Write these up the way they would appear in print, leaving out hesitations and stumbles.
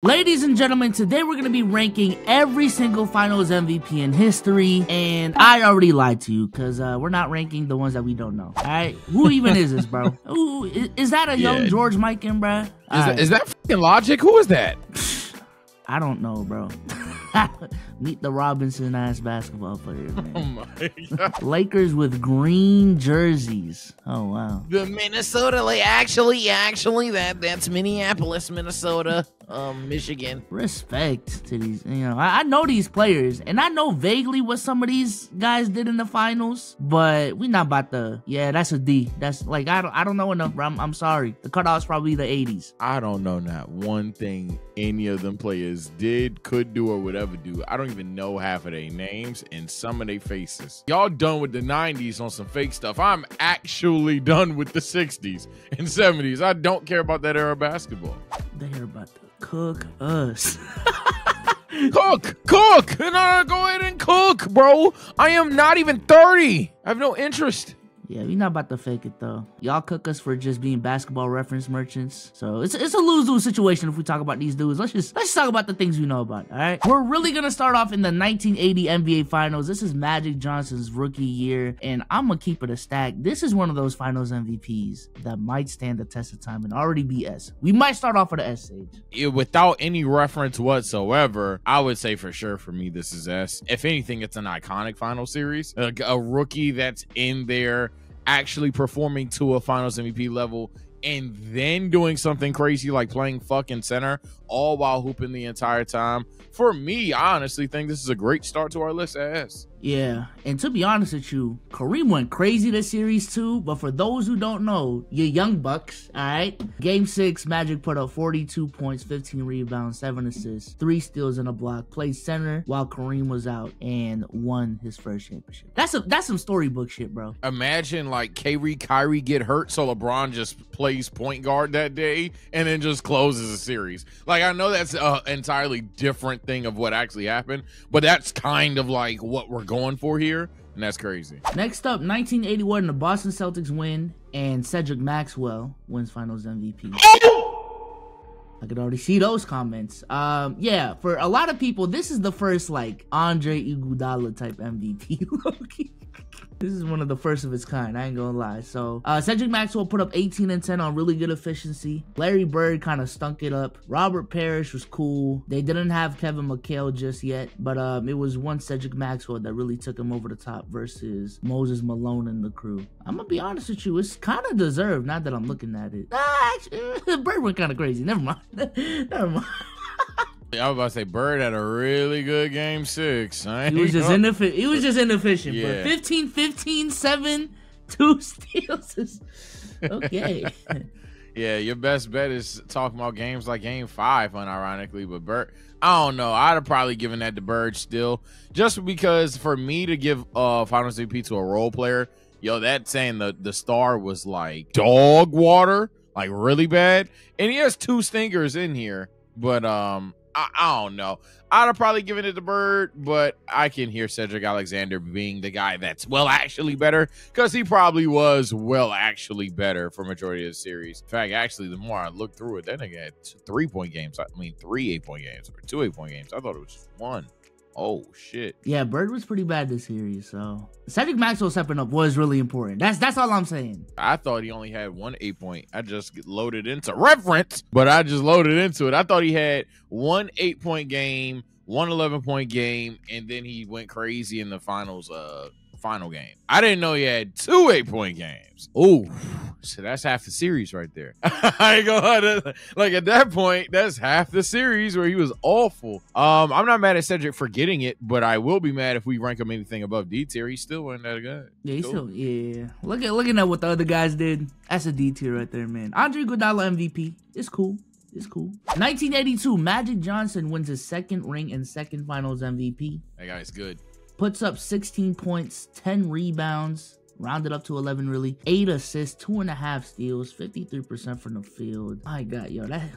Ladies and gentlemen, today we're going to be ranking every single finals MVP in history, and I already lied to you because we're not ranking the ones that we don't know. All right, who even is this, bro? Ooh, is that a young George Mikan, bro? Is that fucking Logic? Who is that? I don't know, bro. Meet the Robinson ass basketball player, man. Oh my god. Lakers with green jerseys. Oh wow. The Minnesota, like actually, that's Minneapolis, Minnesota, Michigan. Respect to these, I know these players, and I know vaguely what some of these guys did in the finals, but we not about to. Yeah, that's a D. That's like I don't know enough, bro. I'm sorry. The cutoff's probably the 80s. I don't know not one thing any of them players did, could do, or would ever do. I don't even know half of their names and some of their faces. Y'all done with the 90s on some fake stuff. I'm actually done with the 60s and 70s. I don't care about that era of basketball. They're about to cook us. Cook! No, go ahead and cook, bro. I am not even 30. I have no interest. Yeah, we not about to fake it though. Y'all cook us for just being basketball reference merchants. So it's a lose-lose situation if we talk about these dudes. Let's just talk about the things we know about, all right? We're really gonna start off in the 1980 NBA Finals. This is Magic Johnson's rookie year, and I'm gonna keep it a stack. This is one of those Finals MVPs that might stand the test of time and already be S. We might start off with the S stage. Without any reference whatsoever, I would say for sure for me this is S. If anything, it's an iconic final series. A rookie that's in there actually performing to a finals MVP level and then doing something crazy like playing fucking center, all while hooping the entire time. For me, I honestly think this is a great start to our list as. Yeah, and to be honest with you, Kareem went crazy this series too, but for those who don't know, your young Bucks, all right? Game 6, Magic put up 42 points, 15 rebounds, 7 assists, 3 steals and a block, played center while Kareem was out, and won his first championship. That's some storybook shit, bro. Imagine like Kyrie get hurt, so LeBron just plays point guard that day and then just closes the series. Like, I know that's an entirely different thing of what actually happened, but that's kind of like what we're going for here, and that's crazy. Next up, 1981, the Boston Celtics win, and Cedric Maxwell wins Finals MVP. I could already see those comments. Yeah, for a lot of people, this is the first like Andre Iguodala type MVP. This is one of the first of its kind, I ain't gonna lie. So Cedric Maxwell put up 18 and 10 on really good efficiency. Larry Bird kind of stunk it up. Robert Parrish was cool. They didn't have Kevin McHale just yet, but it was one Cedric Maxwell that really took him over the top versus Moses Malone and the crew. I'm gonna be honest with you, it's kind of deserved now that I'm looking at it. Actually, Bird went kind of crazy. Never mind. Never mind. I was about to say Bird had a really good game 6. He was just inefficient. Yeah. But 15, 7, 2 steals. Okay. Yeah, your best bet is talking about games like Game 5, unironically. But Bird, I don't know. I'd have probably given that to Bird still, just because for me to give Finals MVP to a role player, that's saying the star was like dog water, like really bad, and he has 2 stinkers in here, but I don't know. I'd have probably given it to Bird, but I can hear Cedric Alexander being the guy that's actually better, because he probably was actually better for majority of the series. In fact, actually, the more I look through it, that nigga had 3 8-point games, or 2 8-point games. I thought it was just 1. Oh shit. Yeah, Bird was pretty bad this series, so Cedric Maxwell stepping up was really important. That's all I'm saying. I thought he only had 1 8-point. I just loaded into reference, but I just loaded into it. I thought he had 1 8-point game, 1 11-point game, and then he went crazy in the finals final game. I didn't know he had 2 8-point games. Ooh, so that's half the series right there. I ain't gonna like at that point, that's half the series where he was awful. I'm not mad at Cedric for getting it, but I will be mad if we rank him anything above D tier. He still wasn't that good. Yeah, he's still Looking at what the other guys did, that's a D tier right there, man. Andre Iguodala MVP. It's cool. 1982, Magic Johnson wins his 2nd ring and 2nd Finals MVP. That guy's good. Puts up 16 points, 10 rebounds, rounded up to 11 really, 8 assists, 2.5 steals, 53% from the field. My God,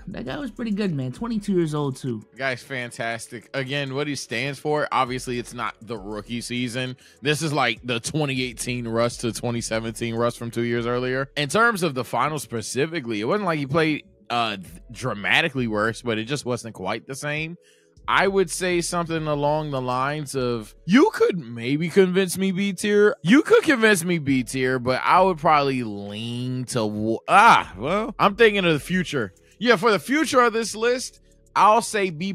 that guy was pretty good, man. 22 years old too. The guy's fantastic. Again, what he stands for, obviously it's not the rookie season. This is like the 2018 Russ to 2017 Russ from 2 years earlier. In terms of the finals specifically, it wasn't like he played dramatically worse, but it just wasn't quite the same. I would say something along the lines of, you could maybe convince me B tier. You could convince me B tier, but I would probably lean to, well, I'm thinking of the future. Yeah, for the future of this list, I'll say B+,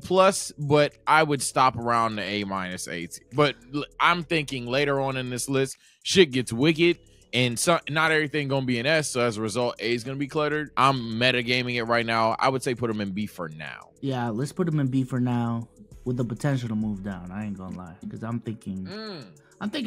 but I would stop around the A-, A. But I'm thinking later on in this list, shit gets wicked. And so, not everything gonna be an S, so as a result, A is gonna be cluttered. I'm metagaming it right now. I would say put them in B for now. Yeah, let's put them in B for now, with the potential to move down. I ain't gonna lie, because I'm thinking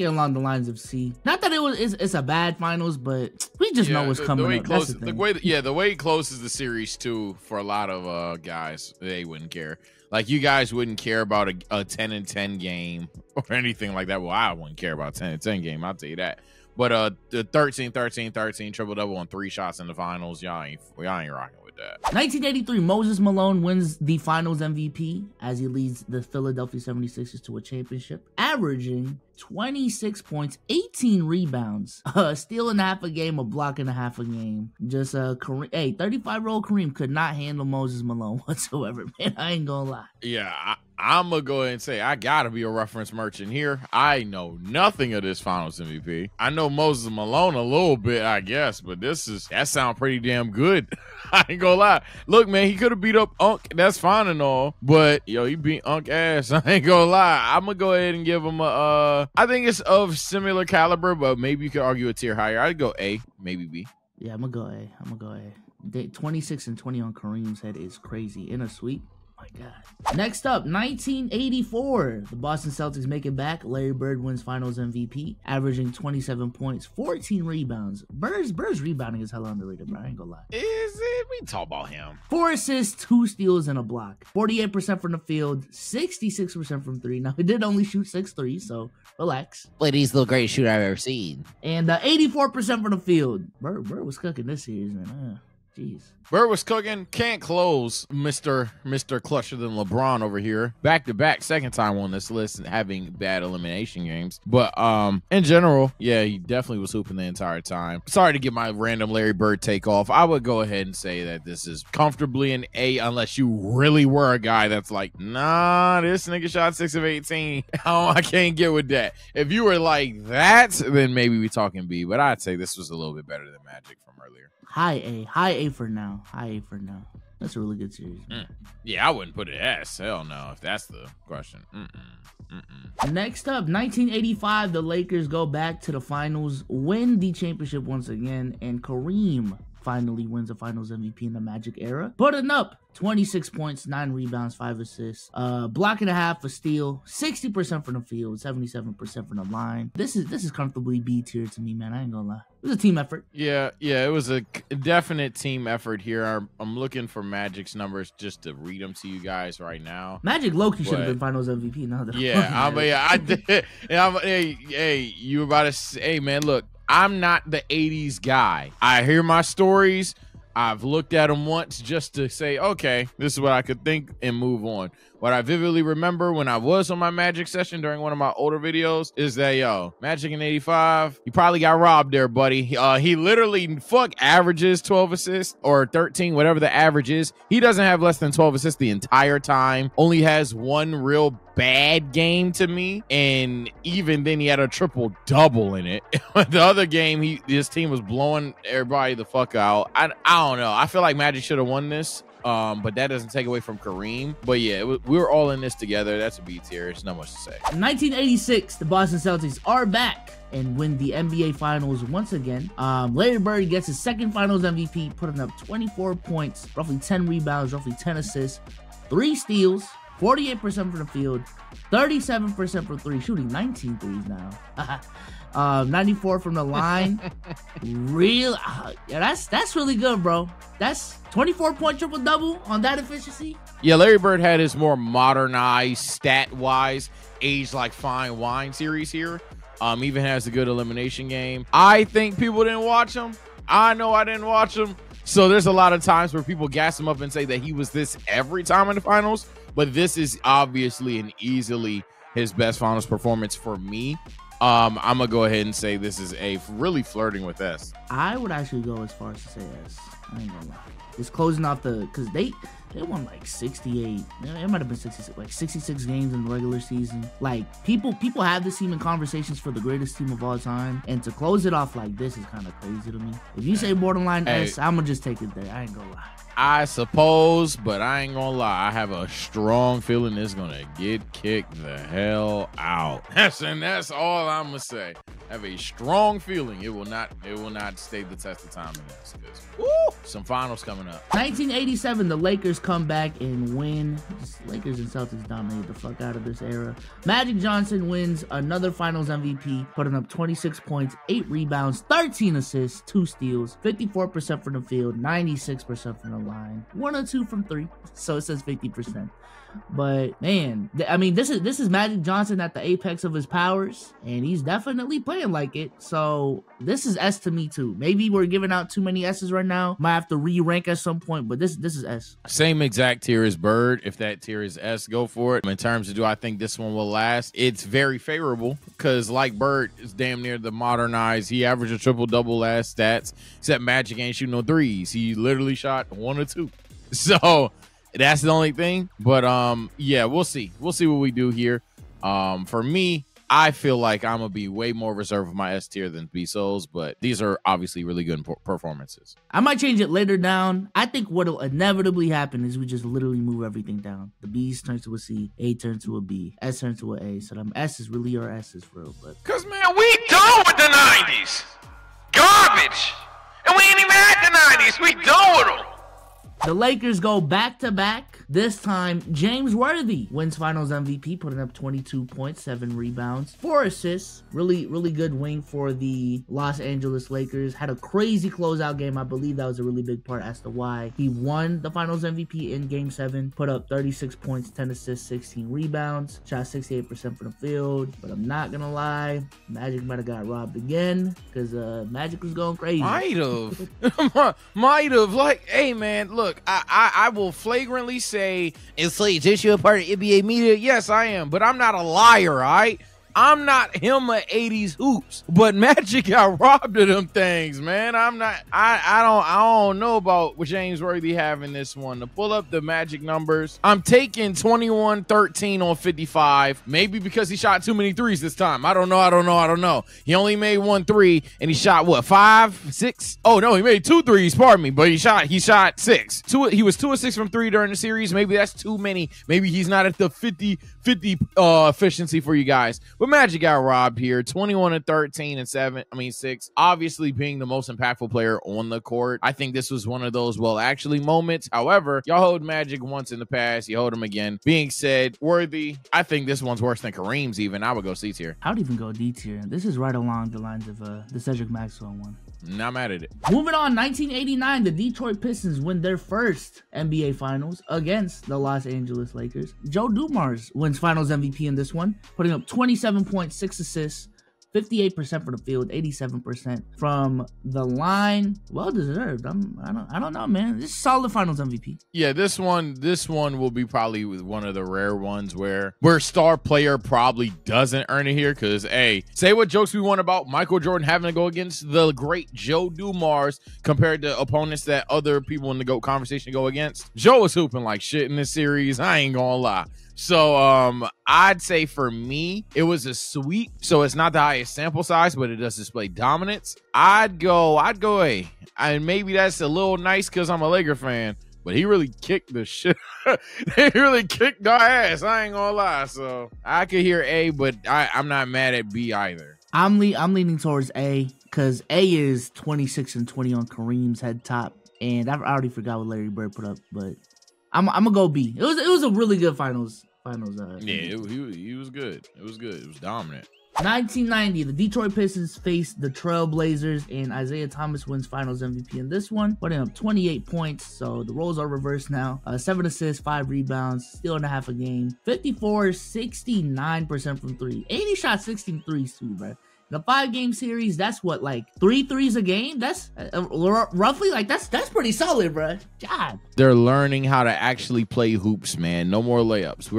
along the lines of C. Not that it's a bad finals, but we just know what's coming up. The way it closes the series too, for a lot of guys, they wouldn't care. Like, you guys wouldn't care about a 10-10 game or anything like that. Well, I wouldn't care about a 10-10 game. I'll tell you that. But the 13-13-13 triple-double on 3 shots in the finals, y'all ain't rocking with that. 1983, Moses Malone wins the finals MVP as he leads the Philadelphia 76ers to a championship, averaging 26 points, 18 rebounds, a steal and a half a game, a block and a half a game. Just 35-year-old Kareem could not handle Moses Malone whatsoever, man. I ain't gonna lie. Yeah, I'm gonna go ahead and say I gotta be a reference merchant here. I know nothing of this finals MVP. I know Moses Malone a little bit, I guess, but that sounds pretty damn good. I ain't gonna lie. Look, man, he could have beat up Unk. That's fine and all, but yo, he beat Unk ass. I ain't gonna lie. I'm gonna go ahead and give him a. I think it's of similar caliber, but maybe you could argue a tier higher. I'd go A, maybe B. Yeah, I'm gonna go A. 26 and 20 on Kareem's head is crazy in a sweep. My God. Next up, 1984. The Boston Celtics make it back. Larry Bird wins finals MVP, averaging 27 points, 14 rebounds. Bird's rebounding is hella underrated, bro. I ain't gonna lie. Is it? We talk about him. 4 assists, 2 steals, and a block. 48% from the field, 66% from 3. Now, he did only shoot 6 threes, so relax. But he's the greatest shooter I've ever seen. And 84% from the field. Bird was cooking this series, man. Jeez. Bird was cooking. Can't close Mr. Clutcher than LeBron over here. Back-to-back, second time on this list and having bad elimination games. But in general, yeah, he definitely was hooping the entire time. Sorry to get my random Larry Bird take off. I would go ahead and say that this is comfortably an A unless you really were a guy that's like, nah, this nigga shot 6 of 18. I can't get with that. If you were like that, then maybe we talking B. But I'd say this was a little bit better than Magic from earlier. High A for now. That's a really good series. Yeah, I wouldn't put it S. Hell no, if that's the question. Next up, 1985, the Lakers go back to the finals, win the championship once again, and Kareem finally wins the finals MVP in the Magic era. Putting up 26 points, 9 rebounds, 5 assists, block and a half, a steal, 60% from the field, 77% from the line. This is comfortably B tier to me, man. I ain't gonna lie. It was a team effort. Yeah, it was a definite team effort here. I'm looking for Magic's numbers just to read them to you guys right now. Magic low-key should have been finals MVP now that I did. Hey, you about to say, hey, man, look, I'm not the 80s guy. I hear my stories. I've looked at them once just to say, okay, this is what I could think and move on. What I vividly remember when I was on my Magic session during one of my older videos is that, yo, Magic in 85, you probably got robbed there, buddy. He literally averages 12 assists or 13, whatever the average is. He doesn't have less than 12 assists the entire time. Only has one real bad game to me, and even then he had a triple-double in it. The other game, his team was blowing everybody the fuck out. I don't know. I feel like Magic should have won this. But that doesn't take away from Kareem. But yeah, we were all in this together. That's a B tier. There's not much to say. In 1986, the Boston Celtics are back and win the NBA Finals once again. Larry Bird gets his second Finals MVP, putting up 24 points, roughly 10 rebounds, roughly 10 assists, 3 steals, 48% from the field, 37% from 3, shooting 19 threes now. 94 from the line. That's really good, bro. That's 24-point triple-double on that efficiency. Yeah, Larry Bird had his more modernized, stat-wise, aged like fine wine series here. Even has a good elimination game. I think people didn't watch him. I know I didn't watch him. So there's a lot of times where people gas him up and say that he was this every time in the finals. But this is obviously and easily his best finals performance for me. I'm gonna go ahead and say this is A, really flirting with S. I would actually go as far as to say S. I ain't gonna lie. It's closing off because they won like 68. It might have been 66, like 66 games in the regular season. Like people have this team in conversations for the greatest team of all time, and to close it off like this is kind of crazy to me. If you say borderline S, I'm gonna just take it there. I ain't gonna lie. I suppose, but I ain't gonna lie. I have a strong feeling it's gonna get kicked the hell out. That's all I'm gonna say. I have a strong feeling it will not stay the test of time in this. Some finals coming up. 1987, the Lakers come back and win. Lakers and Celtics dominated the fuck out of this era. Magic Johnson wins another Finals MVP, putting up 26 points, 8 rebounds, 13 assists, 2 steals, 54% from the field, 96% from the line, 1 or 2 from 3. So it says 50%. But man, I mean, this is Magic Johnson at the apex of his powers, and he's definitely playing like it. So this is S to me too. Maybe we're giving out too many S's right now. Might have to re-rank at some point, but this is S. Same exact tier as Bird. If that tier is S, go for it. In terms of do I think this one will last, it's very favorable because like Bird is damn near the modernized. He averaged a triple-double last stats, except Magic ain't shooting no threes. He literally shot 1 or 2. So that's the only thing. But yeah, we'll see. We'll see what we do here. For me, I feel like I'm gonna be way more reserved with my S tier than B Souls, but these are obviously really good performances. I might change it later down. I think what'll inevitably happen is we just literally move everything down. The B's turns to a C, A turns to a B, S turns to an A. So them S's really are S's for real. But cause man, we done with the 90s. Garbage. And we ain't even at the 90s. We done with them. The Lakers go back-to-back. This time, James Worthy wins Finals MVP, putting up 22 points, 7 rebounds, 4 assists. Really, really good wing for the Los Angeles Lakers. Had a crazy closeout game. I believe that was a really big part as to why he won the Finals MVP in Game 7. Put up 36 points, 10 assists, 16 rebounds. Shot 68% from the field. But I'm not going to lie, Magic might have got robbed again because Magic was going crazy. Might have. Like, hey, man, look, I will flagrantly say, It's like, is you a part of NBA media? yes, I am, but I'm not a liar, all right? I'm not him at 80s hoops, but Magic got robbed of them things, man. I don't know about what James Worthy having this one. To pull up the Magic numbers, I'm taking 21, 13 on 55. Maybe because he shot too many threes this time. I don't know. He only made 1 3, and he shot what, 5, 6? Oh no, he made 2 threes. Pardon me, but he shot 6. He was 2 of 6 from 3 during the series. Maybe that's too many. Maybe he's not at the 50 efficiency for you guys. But Magic got robbed here, 21 and 13 and 6. Obviously being the most impactful player on the court. I think this was one of those actually moments. However, y'all hold Magic once in the past, you hold him again. Being said, Worthy, I think this one's worse than Kareem's even. I would go C tier. I would even go D tier. This is right along the lines of the Cedric Maxwell one. Not mad at it. Moving on, 1989, the Detroit Pistons win their first NBA Finals against the Los Angeles Lakers. Joe Dumars wins Finals MVP in this one, putting up 27 points, 6 assists, 58% from the field, 87% from the line. Well deserved. I don't know, man. This is solid Finals MVP. Yeah, this one will be probably one of the rare ones where star player probably doesn't earn it here. Because hey, say what jokes we want about Michael Jordan having to go against the great Joe Dumars compared to opponents that other people in the GOAT conversation go against. Joe was hooping like shit in this series. I ain't gonna lie. So I'd say for me, it was a sweep. So it's not the highest sample size, but it does display dominance. I'd go A. And maybe that's a little nice because I'm a Laker fan, but he really kicked the shit. They really kicked our ass. I ain't gonna lie. So I could hear A, but I'm not mad at B either. I'm leaning towards A because A is 26 and 20 on Kareem's head top, and I already forgot what Larry Bird put up, but I'm gonna go B. It was a really good finals. Yeah, he was good. It was good. It was dominant. 1990, the Detroit Pistons faced the Trail Blazers, and Isaiah Thomas wins Finals MVP in this one, putting up 28 points. So the roles are reversed now. 7 assists, 5 rebounds, steal and a half a game. 54, 69% from 3. 80 shot 16 threes too, bro. The 5-game series, that's what, like 3 threes a game? That's roughly like that's pretty solid, bro. God. They're learning how to actually play hoops, man. No more layups.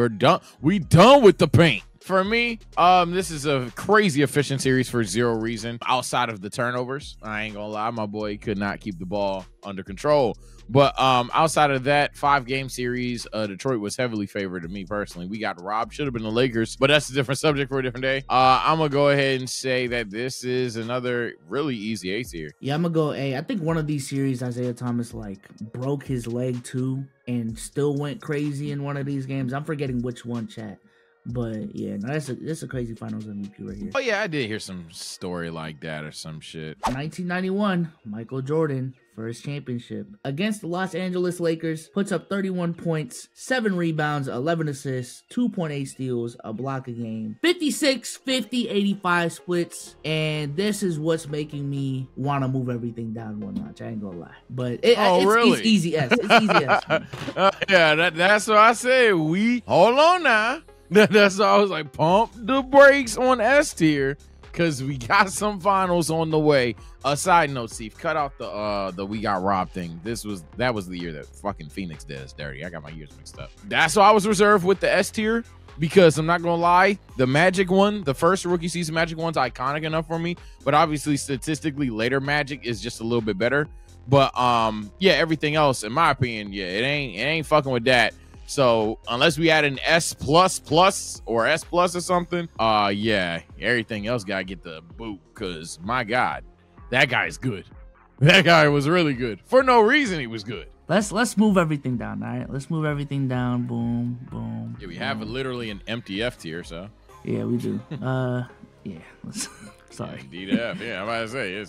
We done with the paint. For me, this is a crazy efficient series for zero reason outside of the turnovers. I ain't gonna lie, my boy could not keep the ball under control. But outside of that 5-game series, Detroit was heavily favored to me personally. We got robbed. Should have been the Lakers, but that's a different subject for a different day. I'm going to go ahead and say that this is another really easy A tier. Yeah, I'm going to go A. I think one of these series, Isaiah Thomas, like, broke his leg too and still went crazy in one of these games. I'm forgetting which one, chat. But yeah, no, that's a crazy Finals MVP right here. Oh yeah, I did hear some story like that or some shit. 1991, Michael Jordan, first championship against the Los Angeles Lakers, puts up 31 points, 7 rebounds, 11 assists, 2.8 steals, a block a game, 56, 50, 85 splits, and this is what's making me want to move everything down one notch. I ain't gonna lie, but it's easy S. It's easy S. Yeah, that's what I said. Hold on now. That's why I was like, pump the brakes on S tier because we got some finals on the way. A side note, Steve, cut out the we got robbed thing. That was the year that fucking Phoenix did us dirty. I got my years mixed up. That's why I was reserved with the S tier because I'm not gonna lie, the Magic one, the first rookie season Magic one's iconic enough for me, but obviously statistically later Magic is just a little bit better. But yeah, everything else, in my opinion, yeah, it ain't fucking with that. So unless we add an S++ or S+ or something, yeah, everything else gotta get the boot. Cause my God, that guy's good. That guy was really good. For no reason, he was good. Let's move everything down. All right, let's move everything down. Boom, boom. Yeah, we have literally an empty F tier. So yeah, we do. Yeah. Sorry. Indeed F. Yeah, I'm about to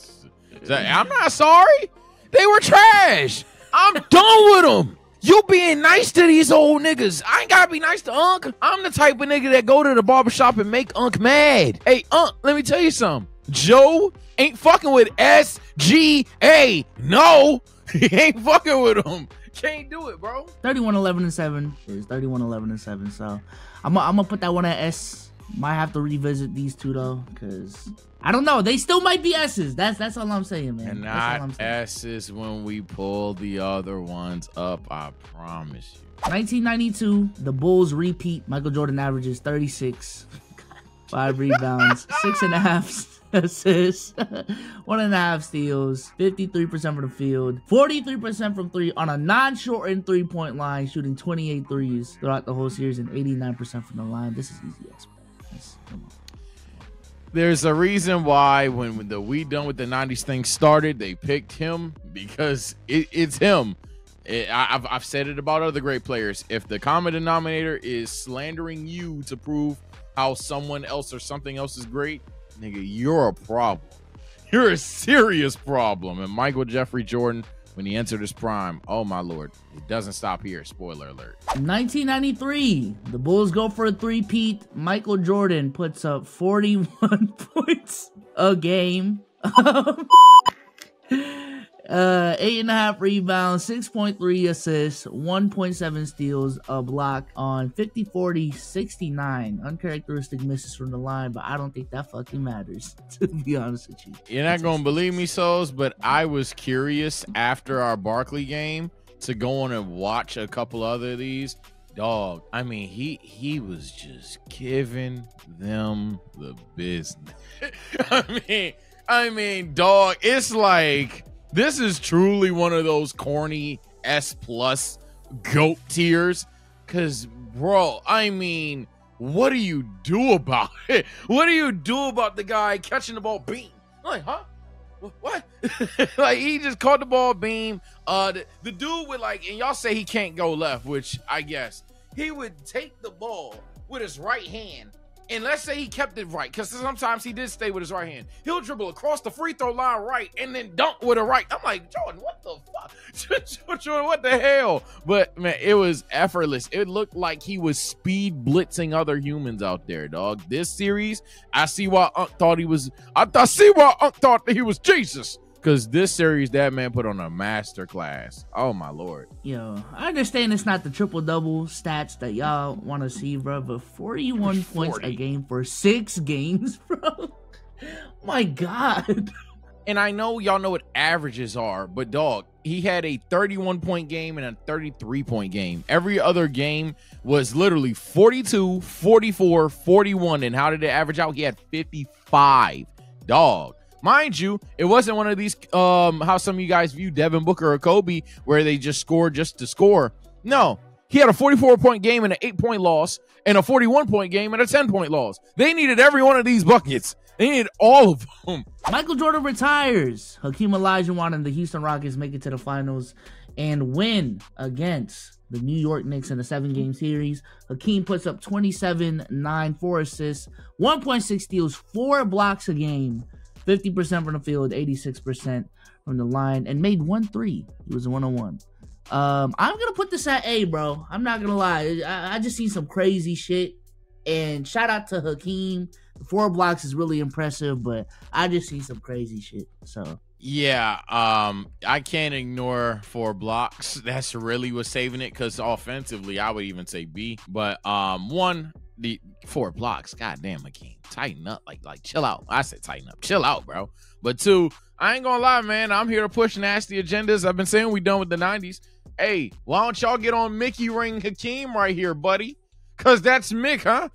say I'm not sorry. They were trash. I'm done with them. You being nice to these old niggas. I ain't gotta be nice to Unc. I'm the type of nigga that go to the barbershop and make Unc mad. Hey, Unc, let me tell you something. Joe ain't fucking with SGA. No, he ain't fucking with him. Can't do it, bro. 31-11-7 is 31-11-7. So I'm gonna put that one at S. Might have to revisit these two though, because I don't know. They still might be S's. That's all I'm saying, man. And not S's when we pull the other ones up, I promise you. 1992, the Bulls repeat. Michael Jordan averages 36, 5 rebounds, 6.5 assists, 1.5 steals, 53% from the field, 43% from 3 on a non-shortened 3-point line, shooting 28 threes throughout the whole series and 89% from the line. This is easy S. Come on. There's a reason why when the We Done With the 90s thing started, they picked him because it's him. I've said it about other great players. If the common denominator is slandering you to prove how someone else or something else is great, nigga, you're a problem. You're a serious problem. And Michael Jeffrey Jordan, when he entered his prime, oh my Lord, it doesn't stop here. Spoiler alert. 1993, the Bulls go for a three-peat. Michael Jordan puts up 41 points a game. 8.5 rebounds, 6.3 assists, 1.7 steals, a block on 50, 40, 69. Uncharacteristic misses from the line, but I don't think that fucking matters, to be honest with you. You're not going to believe me, Souls, but I was curious after our Barkley game to go on and watch a couple other of these. Dog, I mean, he was just giving them the business. I mean, dog, it's like... This is truly one of those corny S+ GOAT tiers. Because, bro, I mean, what do you do about it? What do you do about the guy catching the ball beam? Like, huh? What? Like, he just caught the ball beam. The dude would, like, and y'all say he can't go left, which I guess. He would take the ball with his right hand. And let's say he kept it right, because sometimes he did stay with his right hand. He'll dribble across the free throw line right and then dunk with a right. I'm like, Jordan, what the fuck? Jordan, what the hell? But, man, it was effortless. It looked like he was speed blitzing other humans out there, dog. This series, I see why Unc thought he was Jesus. Because this series, that man put on a master class. Oh, my Lord. Yo, I understand it's not the triple-double stats that y'all want to see, bro, but 41 points a game for 6 games, bro. My God. And I know y'all know what averages are, but dog, he had a 31-point game and a 33-point game. Every other game was literally 42, 44, 41. And how did it average out? He had 55. Dog. Mind you, it wasn't one of these, how some of you guys view Devin Booker or Kobe, where they just score just to score. No, he had a 44-point game and an 8-point loss, and a 41-point game and a 10-point loss. They needed every one of these buckets. They needed all of them. Michael Jordan retires. Hakeem Olajuwon and the Houston Rockets make it to the finals and win against the New York Knicks in a 7-game series. Hakeem puts up 27, 9, 4 assists, 1.6 steals, 4 blocks a game, 50% from the field, 86% from the line, and made 1 3. He was a 1-on-1. I'm gonna put this at A, bro. I'm not gonna lie. I just seen some crazy shit. And shout out to Hakeem. The 4 blocks is really impressive, but I just seen some crazy shit. So yeah, I can't ignore 4 blocks. That's really what's saving it, because offensively, I would even say B. But one, the 4 blocks. Goddamn, Hakeem, tighten up, like chill out. I said tighten up, chill out, bro. But 2, I ain't gonna lie, man. I'm here to push nasty agendas. I've been saying we done with the 90s. Hey, why don't y'all get on Mickey Ring Hakeem right here, buddy? Because that's Mick, huh?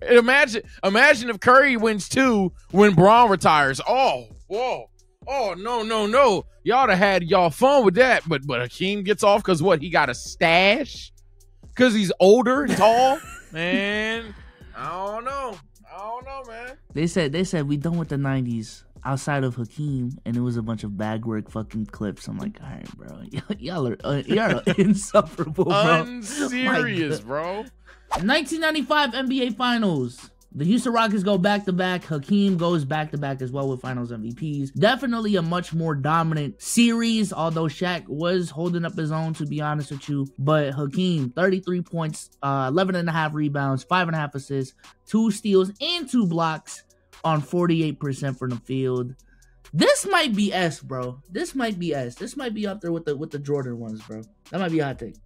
Imagine if Curry wins 2 when Braun retires. Oh, whoa. Oh, no. Y'all have had y'all fun with that. But Hakeem gets off because what? He got a stash? Because he's older and tall? Man, I don't know, man. They said we done with the 90s outside of Hakeem, and it was a bunch of bag work fucking clips. I'm like, all right, bro. Y'all are insufferable, bro. Unserious, bro. 1995 NBA Finals. The Houston Rockets go back-to-back. Hakeem goes back-to-back as well with Finals MVPs. Definitely a much more dominant series, although Shaq was holding up his own, to be honest with you. But Hakeem, 33 points, 11.5 rebounds, 5.5 assists, 2 steals, and 2 blocks on 48% from the field. This might be S, bro. This might be S. This might be up there with the Jordan ones, bro. That might be a hot take.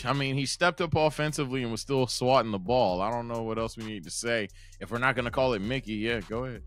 I mean, he stepped up offensively and was still swatting the ball. I don't know what else we need to say. If we're not gonna call it Mickey, yeah, go ahead.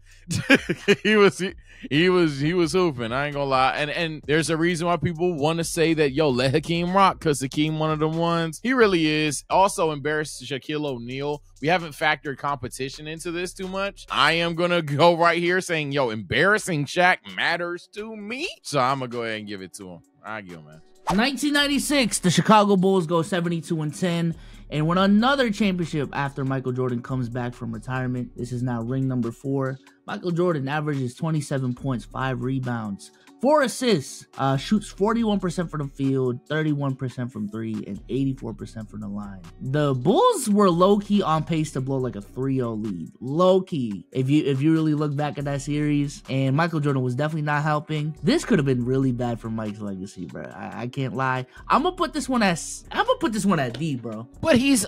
he was hooping. I ain't gonna lie. And there's a reason why people want to say that, yo, let Hakeem rock, because Hakeem one of them ones. He really is. Also embarrassed Shaquille O'Neal. We haven't factored competition into this too much. I am gonna go right here saying, yo, embarrassing Shaq matters to me. So I'm gonna go ahead and give it to him. I give him, man. 1996, the Chicago Bulls go 72-10 and win another championship after Michael Jordan comes back from retirement. This is now ring number 4. Michael Jordan averages 27 points, 5 rebounds, 4 assists, shoots 41% from the field, 31% from 3, and 84% from the line. The Bulls were low-key on pace to blow like a 3-0 lead. Low-key. If you really look back at that series, and Michael Jordan was definitely not helping, this could have been really bad for Mike's legacy, bro. I can't lie. I'm gonna put this one at D, bro. But he's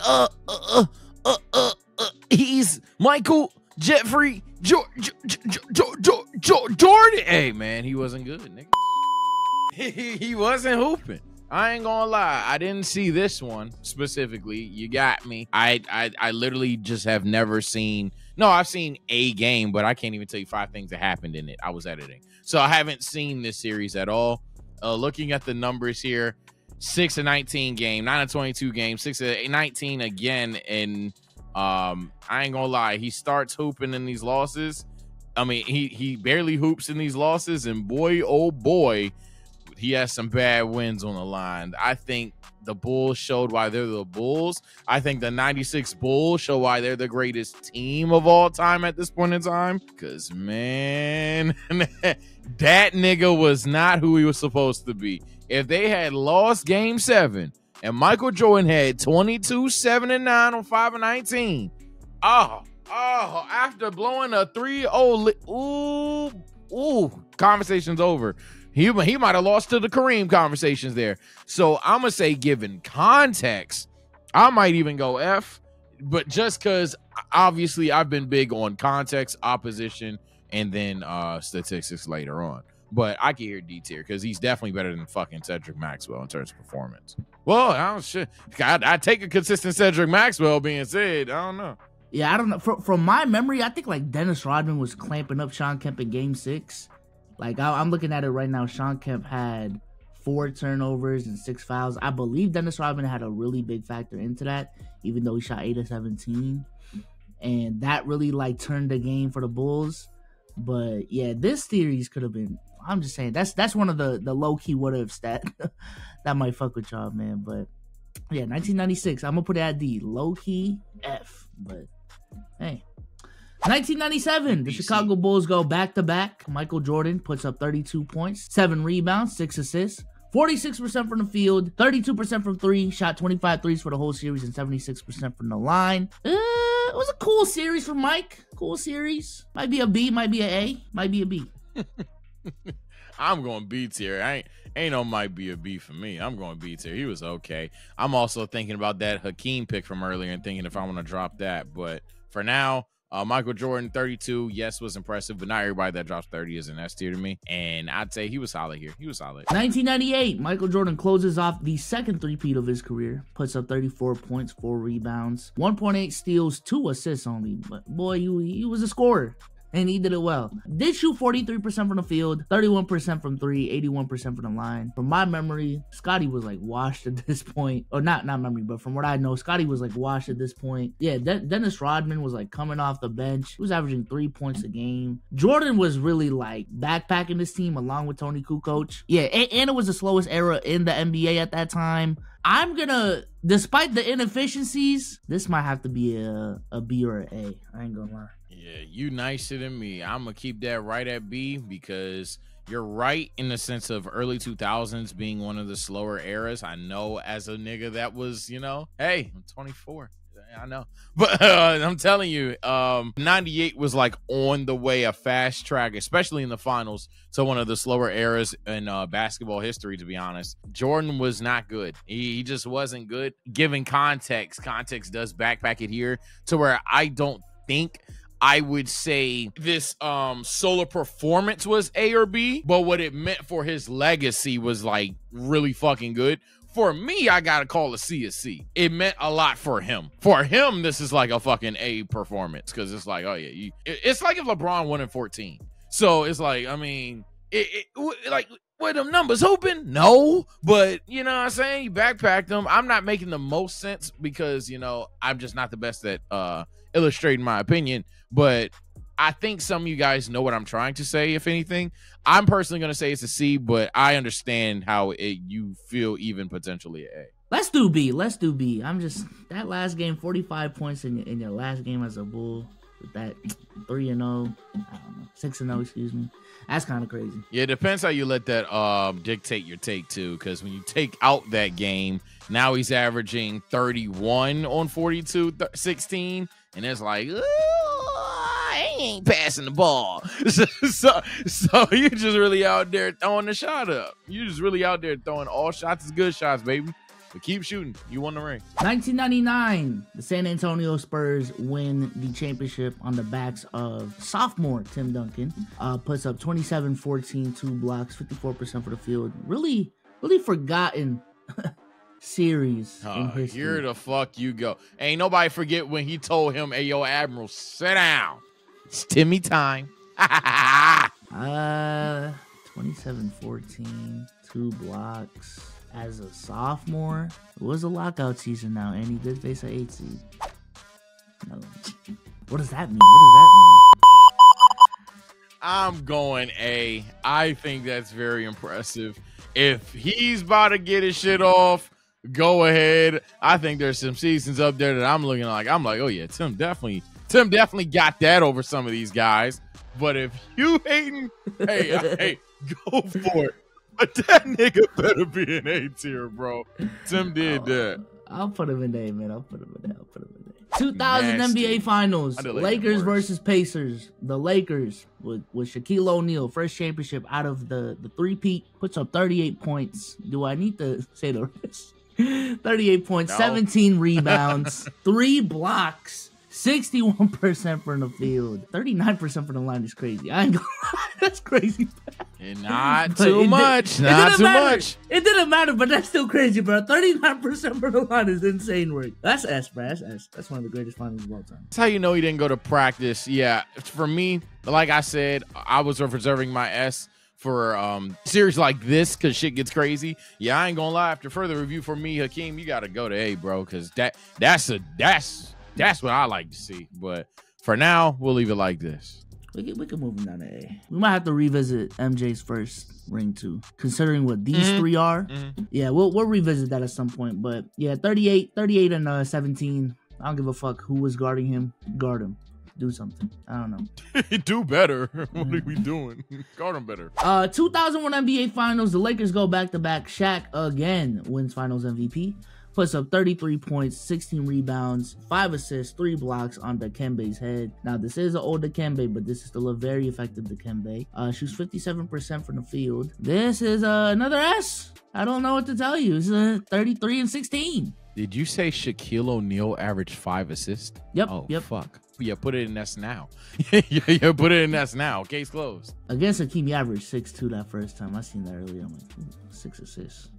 he's Michael Jeffrey Jordan. Hey, man, he wasn't good, nigga. He wasn't hooping. I ain't gonna lie. I didn't see this one specifically. You got me. I literally just have never seen. No, I've seen a game, but I can't even tell you 5 things that happened in it. I was editing, so I haven't seen this series at all. Looking at the numbers here, 6-19 game, 9-22 game, 6-19 again, and I ain't gonna lie. He starts hooping in these losses. I mean, he barely hoops in these losses, and boy, oh boy, he has some bad wins on the line. I think the Bulls showed why they're the Bulls. I think the 96 Bulls show why they're the greatest team of all time at this point in time. Because, man, that nigga was not who he was supposed to be. If they had lost Game 7 and Michael Jordan had 22, 7, and 9 on 5-19, after blowing a 3-0, conversation's over. He might have lost to the Kareem conversations there. So I'm going to say, given context, I might even go F. But just because, obviously, I've been big on context, opposition, and then statistics later on. But I can hear D tier because he's definitely better than fucking Cedric Maxwell in terms of performance. Well, I don't shit. I take a consistent Cedric Maxwell being said. I don't know. Yeah, I don't know. From my memory, I think like Dennis Rodman was clamping up Sean Kemp in Game 6. Like, I'm looking at it right now. Shawn Kemp had 4 turnovers and 6 fouls. I believe Dennis Rodman had a really big factor into that, even though he shot 8 of 17. And that really, like, turned the game for the Bulls. But, yeah, this series could have been... I'm just saying, that's one of the low-key what-ifs that might fuck with y'all, man. But, yeah, 1996. I'm going to put it at D. Low-key F. But, hey... 1997, the Chicago Bulls go back-to-back. Michael Jordan puts up 32 points, 7 rebounds, 6 assists, 46% from the field, 32% from 3, shot 25 threes for the whole series, and 76% from the line. It was a cool series for Mike. Cool series. Might be a B, might be an A, might be a B. I'm going B tier. Ain't no might be a B for me. I'm going B tier. He was okay. I'm also thinking about that Hakeem pick from earlier and thinking if I want to drop that. But for now, Michael Jordan, 32, yes, was impressive, but not everybody that drops 30 is an S tier to me. And I'd say he was solid here. He was solid. 1998, Michael Jordan closes off the second three-peat of his career, puts up 34 points, 4 rebounds, 1.8 steals, 2 assists only. But boy, he was a scorer. And he did it well. Did shoot 43% from the field, 31% from 3, 81% from the line. From my memory, Scottie was like washed at this point. Or not memory, but from what I know, Scottie was like washed at this point. Yeah, Dennis Rodman was like coming off the bench. He was averaging 3 points a game. Jordan was really like backpacking this team along with Tony Kukoc. Yeah, and it was the slowest era in the NBA at that time. I'm gonna, despite the inefficiencies, this might have to be a B or an A. I ain't gonna lie. Yeah, you nicer than me. I'm going to keep that right at B because you're right in the sense of early 2000s being one of the slower eras. I know as a nigga that was, you know, hey, I'm 24. I know. But I'm telling you, 98 was like on the way, a fast track, especially in the finals, to one of the slower eras in basketball history, to be honest. Jordan was not good. He just wasn't good. Given context does backpack it here to where I don't think I would say this solar performance was A or B, but what it meant for his legacy was like really fucking good. For me, I gotta call a C a C. It meant a lot for him. For him, this is like a fucking A performance because it's like, oh yeah, it's like if LeBron won in 14. So it's like, I mean, like, were them numbers open? No, but you know what I'm saying? You backpacked them. I'm not making the most sense because, you know, I'm just not the best at illustrating my opinion, but I think some of you guys know what I'm trying to say, if anything. I'm personally going to say it's a C, but I understand how you feel even potentially an A. Let's do B. Let's do B. I'm just, that last game, 45 points in your last game as a Bull, with that 3-0, I don't know, 6-0, excuse me. That's kind of crazy. Yeah, it depends how you let that dictate your take, too, because when you take out that game, now he's averaging 31 on 42, 16, and it's like, I ain't passing the ball. so you're just really out there throwing the shot up. You're just really out there throwing all shots is good shots, baby. But keep shooting. You won the ring. 1999, the San Antonio Spurs win the championship on the backs of sophomore Tim Duncan. Puts up 27, 14, 2 blocks, 54% for the field. Really forgotten series in history. Here the fuck you go. Ain't nobody forget when he told him, hey, yo, Admiral, sit down. It's Timmy time. 27, 14, 2 blocks. As a sophomore, it was a lockout season now, and he did face an 8 seed. No. What does that mean? I'm going A. I think that's very impressive. If he's about to get his shit off, go ahead. I think there's some seasons up there that I'm looking like, oh yeah, Tim definitely got that over some of these guys. But if you hating, hey, go for it. But that nigga better be an A tier, bro. Tim did that. I'll put him in A, man. I'll put him in A. 2000 NBA Finals, Lakers versus Pacers. The Lakers with Shaquille O'Neal, first championship out of the three-peat, puts up 38 points. Do I need to say the rest? 38 points, no. 17 rebounds, 3 blocks, 61% from the field, 39% from the line is crazy. I ain't gonna lie, that's crazy. And not too much. Not too much. It didn't matter, but that's still crazy, bro. 39% from the line is insane work. That's S, bro. That's S. That's one of the greatest finals of all time. That's how you know he didn't go to practice. Yeah, for me, like I said, I was reserving my S. for series like this because shit gets crazy. Yeah, I ain't gonna lie. After further review for me, Hakeem, you gotta go to A, bro, because that's what I like to see. But for now, we'll leave it like this. We can move him down to A. We might have to revisit MJ's first ring too, considering what these three are. Yeah, we'll revisit that at some point. But yeah, 38 and 17. I don't give a fuck who was guarding him. Guard him. Do something. I don't know. Do better. What are we doing? Guard him better. 2001 NBA Finals. The Lakers go back-to-back. Shaq again wins Finals MVP. Puts up 33 points, 16 rebounds, 5 assists, 3 blocks on Dikembe's head. Now, this is an old Dikembe, but this is still a very effective Dikembe. Shoots 57% from the field. This is another S. I don't know what to tell you. It's 33 and 16. Did you say Shaquille O'Neal averaged 5 assists? Yep. Oh, yep. Fuck. Yeah, put it in S now. Yeah, put it in S now. Case closed. Against Hakeem, he averaged 6'2" that first time. I seen that earlier. I'm like, 6 assists.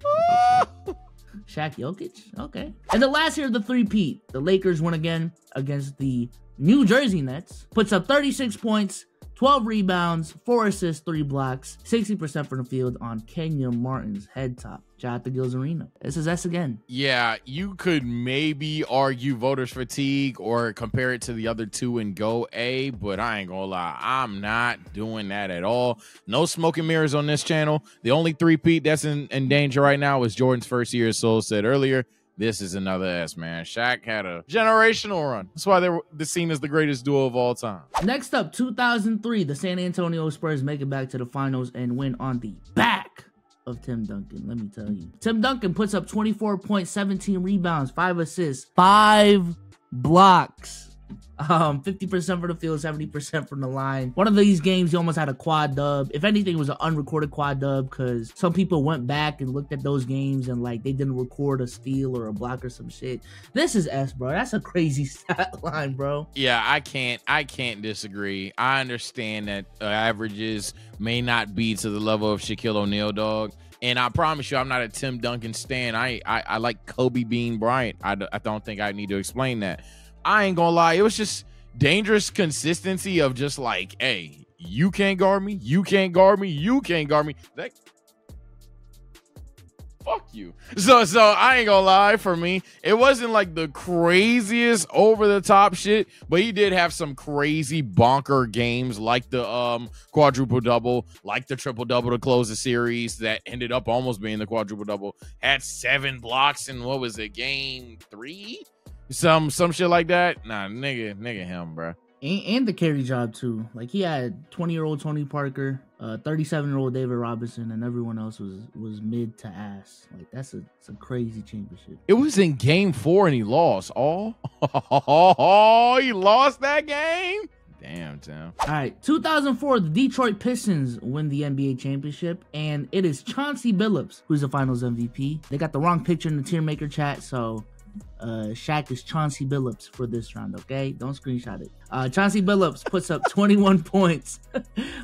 Shaq Jokic? Okay. And the last year of the three-peat, the Lakers win again against the New Jersey Nets. Puts up 36 points, 12 rebounds, 4 assists, 3 blocks, 60% from the field on Kenya Martin's head top. Shout out to Gilles Arena. This is S again. Yeah, you could maybe argue voters fatigue or compare it to the other two and go A, but I ain't gonna lie, I'm not doing that at all. No smoke and mirrors on this channel. The only three-peat that's in danger right now is Jordan's first year, as Soul said earlier. This is another S, man. Shaq had a generational run. That's why they're seen as the greatest duo of all time. Next up, 2003, the San Antonio Spurs make it back to the finals and win on the back of Tim Duncan. Let me tell you. Tim Duncan puts up 24 points, 17 rebounds, 5 assists, 5 blocks. 50% from the field, 70% from the line. One of these games, he almost had a quad dub. If anything, it was an unrecorded quad dub because some people went back and looked at those games and like they didn't record a steal or a block or some shit. This is S, bro. That's a crazy stat line, bro. Yeah, I can't disagree. I understand that averages may not be to the level of Shaquille O'Neal, dog. And I promise you, I'm not a Tim Duncan stan. I like Kobe Bean Bryant. I don't think I need to explain that. I ain't gonna lie, it was just dangerous consistency of just like, hey, you can't guard me, you can't guard me, you can't guard me. Fuck you. So I ain't gonna lie, for me, it wasn't like the craziest over the top shit, but he did have some crazy bonker games like the quadruple double, like the triple double to close the series that ended up almost being the quadruple double. Had 7 blocks in what was it, game 3? Some shit like that. Nah, nigga him, bro. And the carry job too. Like he had 20-year-old Tony Parker, 37-year-old David Robinson, and everyone else was mid to ass. Like that's a crazy championship. It was in game 4 and he lost. Oh, he lost that game. Damn, Tim. All right, 2004, the Detroit Pistons win the NBA championship, and it is Chauncey Billups who's the Finals MVP. They got the wrong picture in the tier maker chat, so Shaq is Chauncey Billups for this round, okay? Don't screenshot it. Chauncey Billups puts up 21 points,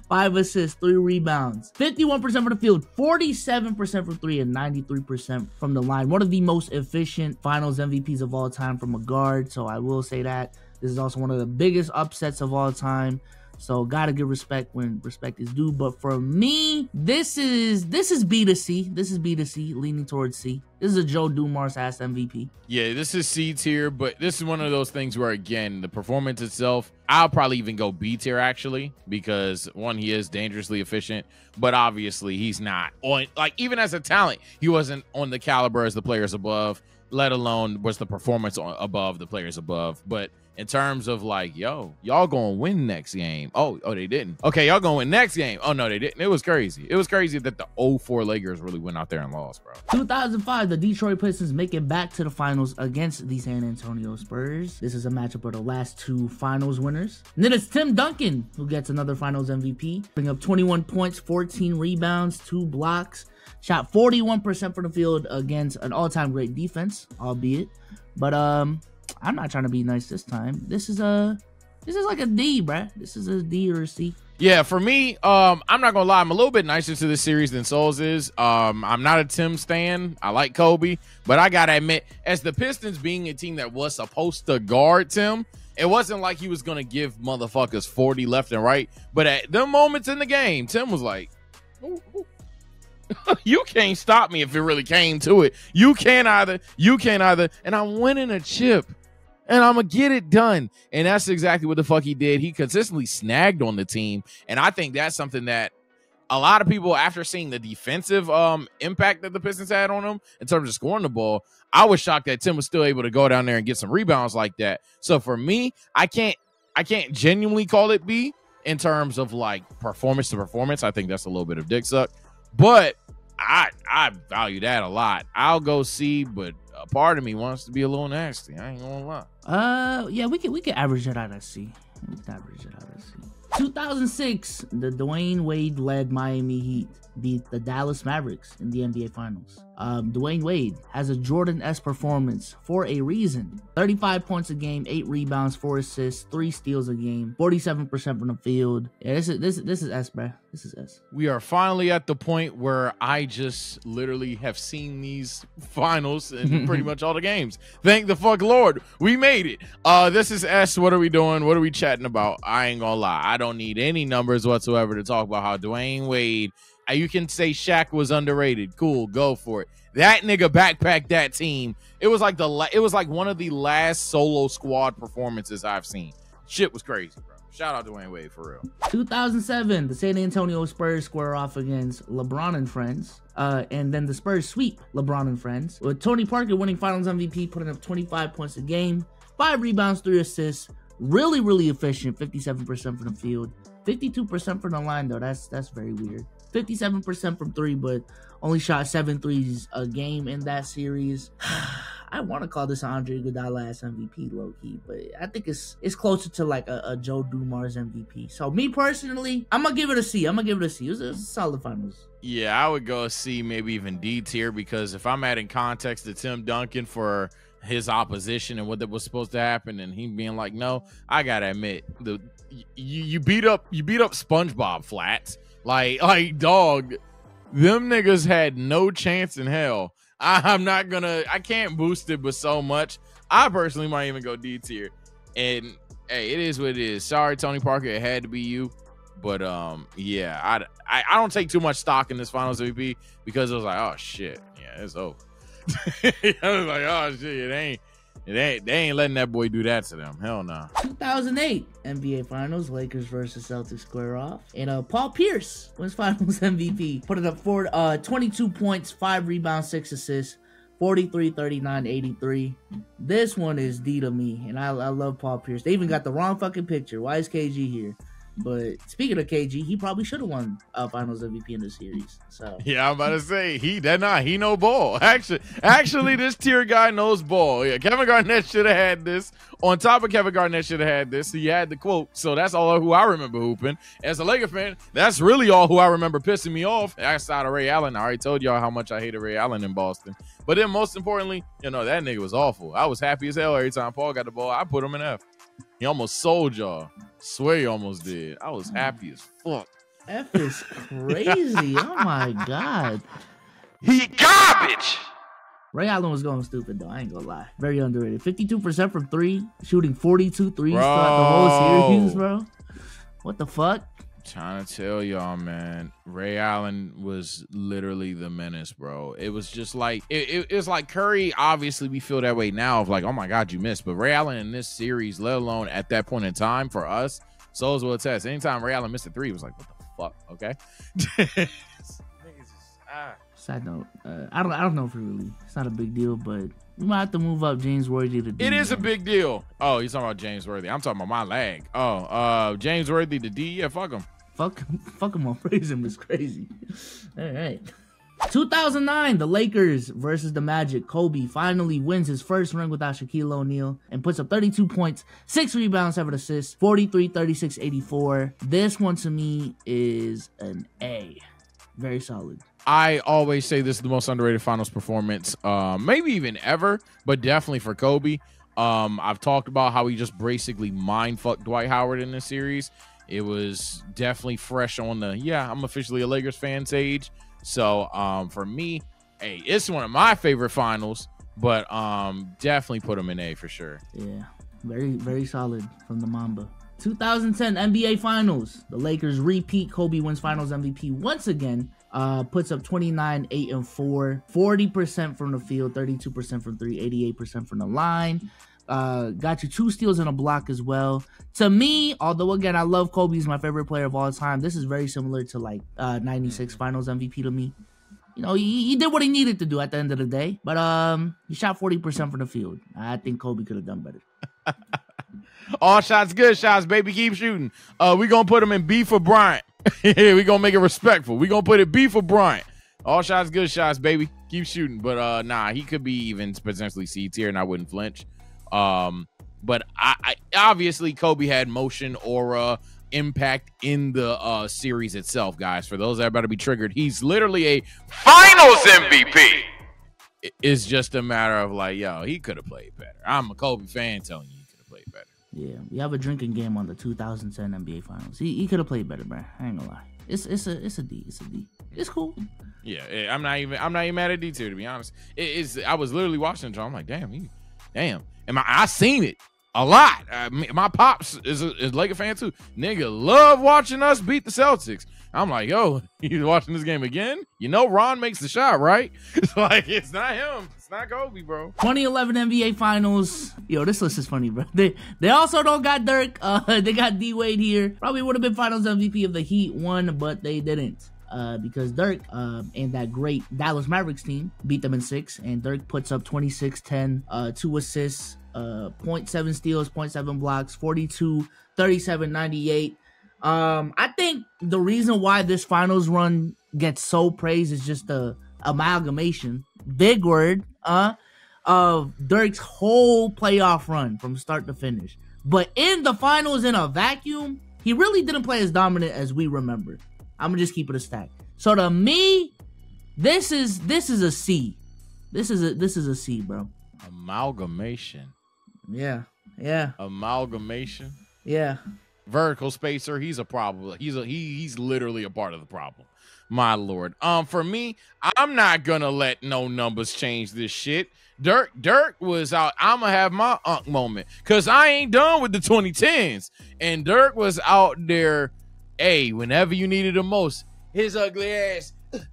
5 assists, 3 rebounds, 51% from the field, 47% from 3, and 93% from the line. One of the most efficient Finals MVPs of all time from a guard, so I will say that. This is also one of the biggest upsets of all time. So gotta give respect when respect is due. But for me, this is B to C. This is B to C, leaning towards C. This is a Joe Dumars ass MVP. Yeah, this is C tier, but this is one of those things where, again, the performance itself, I'll probably even go B tier actually, because one, he is dangerously efficient, but obviously he's not on, like, even as a talent, he wasn't on the caliber as the players above, let alone was the performance above the players above. But in terms of like, yo, y'all gonna win next game. Oh, they didn't. Okay, y'all gonna win next game. Oh, no, they didn't. It was crazy. It was crazy that the 04 Lakers really went out there and lost, bro. 2005, the Detroit Pistons make it back to the finals against the San Antonio Spurs. This is a matchup of the last 2 finals winners. And then it's Tim Duncan who gets another finals MVP, bring up 21 points, 14 rebounds, 2 blocks, shot 41% from the field against an all-time great defense, albeit. But I'm not trying to be nice this time. This is like a D, bruh. This is a D or a C. Yeah, for me, I'm not gonna lie, I'm a little bit nicer to this series than Souls is. I'm not a Tim stan. I like Kobe, but I gotta admit, as the Pistons being a team that was supposed to guard Tim, it wasn't like he was gonna give motherfuckers 40 left and right. But at the moments in the game, Tim was like, You can't stop me if it really came to it. You can't either. And I'm winning a chip. And I'm going to get it done. And that's exactly what the fuck he did. He consistently snagged on the team. And I think that's something that a lot of people, after seeing the defensive impact that the Pistons had on him in terms of scoring the ball, I was shocked that Tim was still able to go down there and get some rebounds like that. So for me, I can't genuinely call it B in terms of like performance to performance. I think that's a little bit of dick suck. But I value that a lot. I'll go C, but a part of me wants to be a little nasty. I ain't gonna lie. Yeah, we can average it out at C. 2006, the Dwayne Wade-led Miami Heat beat the Dallas Mavericks in the NBA Finals. Dwayne Wade has a Jordan-esque performance for a reason. 35 points a game, 8 rebounds, 4 assists, 3 steals a game, 47% from the field. Yeah, this is S, bro. This is S. We are finally at the point where I just literally have seen these finals in pretty much all the games. Thank the fuck Lord, we made it. This is S. What are we doing? What are we chatting about? I ain't gonna lie. I don't need any numbers whatsoever to talk about how Dwayne Wade. You can say Shaq was underrated. Cool, go for it. That nigga backpacked that team. It was like one of the last solo squad performances I've seen. Shit was crazy, bro. Shout out to Dwayne Wade for real. 2007, the San Antonio Spurs square off against LeBron and friends. And then the Spurs sweep LeBron and friends, with Tony Parker winning Finals MVP, putting up 25 points a game, 5 rebounds, 3 assists. Really, really efficient. 57% from the field, 52% from the line though. That's very weird. 57% from 3, but only shot 7 threes a game in that series. I want to call this Andre Iguodala's MVP low-key, but I think it's closer to like a Joe Dumars MVP. So me personally, I'm going to give it a C. It was a solid finals. Yeah, I would go C, maybe even D tier, because if I'm adding context to Tim Duncan for his opposition and what was supposed to happen, and he being like, no, I gotta admit, you beat up SpongeBob Flats. Like dog, them niggas had no chance in hell. I can't boost it but so much. I personally might even go D tier. And hey, it is what it is. Sorry, Tony Parker, it had to be you. But yeah, I don't take too much stock in this Finals MVP, because it was like, oh shit, yeah, it's over. I was like, oh shit, they ain't letting that boy do that to them. Hell no. 2008 NBA Finals, Lakers versus Celtics square off, and Paul Pierce wins Finals MVP, putting up 22 points, 5 rebounds, 6 assists, 43, 39, 83. This one is D to me, and I love Paul Pierce. They even got the wrong fucking picture. Why is KG here? But speaking of KG, he probably should have won Finals MVP in the series. So yeah, I'm about to say he know ball. Actually, this tier guy knows ball. Yeah, Kevin Garnett should have had this. On top of Kevin Garnett should have had this. He had the quote, so that's all who I remember hooping. As a Laker fan, that's really all who I remember pissing me off. Outside of Ray Allen, I already told y'all how much I hated Ray Allen in Boston. But then most importantly, that nigga was awful. I was happy as hell every time Paul got the ball. I put him in F. He almost sold y'all. Swear he almost did. I was happy as fuck. F is crazy. Oh my god. He garbage. Ray Allen was going stupid though. I ain't gonna lie. Very underrated. 52% from 3, shooting 42 threes throughout the whole series, bro. What the fuck? Trying to tell y'all, man, Ray Allen was literally the menace, bro. It was just like it's like Curry. Obviously, we feel that way now of like, oh my god, you missed. But Ray Allen in this series, let alone at that point in time for us, so as well test. Anytime Ray Allen missed a 3, it was like, what the fuck? Okay. Side note, I don't know if it's not a big deal, but we might have to move up James Worthy to D. It is a big deal. Oh, you're talking about James Worthy. I'm talking about my lag. Oh, James Worthy to D. Yeah, fuck him. Fuck him on praise him is crazy. All right. 2009, the Lakers versus the Magic. Kobe finally wins his first ring without Shaquille O'Neal and puts up 32 points, 6 rebounds, 7 assists, 43, 36, 84. This one to me is an A. Very solid. I always say this is the most underrated finals performance, maybe even ever, but definitely for Kobe. I've talked about how he just basically mind-fucked Dwight Howard in this series. It was definitely fresh on the, I'm officially a Lakers fan stage. So for me, hey, it's one of my favorite finals, but definitely put him in A for sure. Yeah, very, very solid from the Mamba. 2010 NBA Finals. The Lakers repeat. Kobe wins Finals MVP once again. Puts up 29, 8, and 4. 40% from the field, 32% from 3, 88% from the line. Got you 2 steals and a block as well. To me, although again I love Kobe, he's my favorite player of all time, this is very similar to like 96 Finals MVP to me. You know, he did what he needed to do at the end of the day, but he shot 40% from the field. I think Kobe could have done better. All shots, good shots, baby. Keep shooting. We gonna put him in B for Bryant. We gonna make it respectful. We gonna put it B for Bryant. All shots, good shots, baby. Keep shooting. But nah, he could be even potentially C tier, and I wouldn't flinch. But I obviously Kobe had motion, aura, impact in the series itself, guys. For those that are about to be triggered, he's literally a Finals MVP. It's just a matter of like, yo, he could have played better. I'm a Kobe fan telling you he could have played better. Yeah, we have a drinking game on the 2010 NBA Finals. He could have played better, bro. I ain't gonna lie. It's a D. It's a D. It's cool. Yeah, I'm not even mad at D tier, to be honest. I was literally watching it. I'm like, damn. And I seen it a lot. My pops is Laker fan too. Nigga love watching us beat the Celtics. I'm like, yo, he's watching this game again? You know Ron makes the shot, right? It's like, it's not him. It's not Kobe, bro. 2011 NBA Finals. Yo, this list is funny, bro. They also don't got Dirk. They got D-Wade here. Probably would have been Finals MVP if the Heat won, but they didn't. Because Dirk and that great Dallas Mavericks team beat them in 6, and Dirk puts up 26, 10, 2 assists, 0.7 steals, 0.7 blocks, 42, 37, 98. I think the reason why this finals run gets so praised is just the amalgamation, big word, of Dirk's whole playoff run from start to finish. But in the finals in a vacuum, he really didn't play as dominant as we remember. I'm gonna just keep it a stack. So to me, this is a C. This is a C, bro. Amalgamation. Yeah. Amalgamation. Yeah. Vertical spacer, he's a problem. He's literally a part of the problem. My lord. For me, I'm not gonna let no numbers change this shit. Dirk was out. I'ma have my unk moment, cause I ain't done with the 2010s. And Dirk was out there, hey, whenever you needed the most. His ugly ass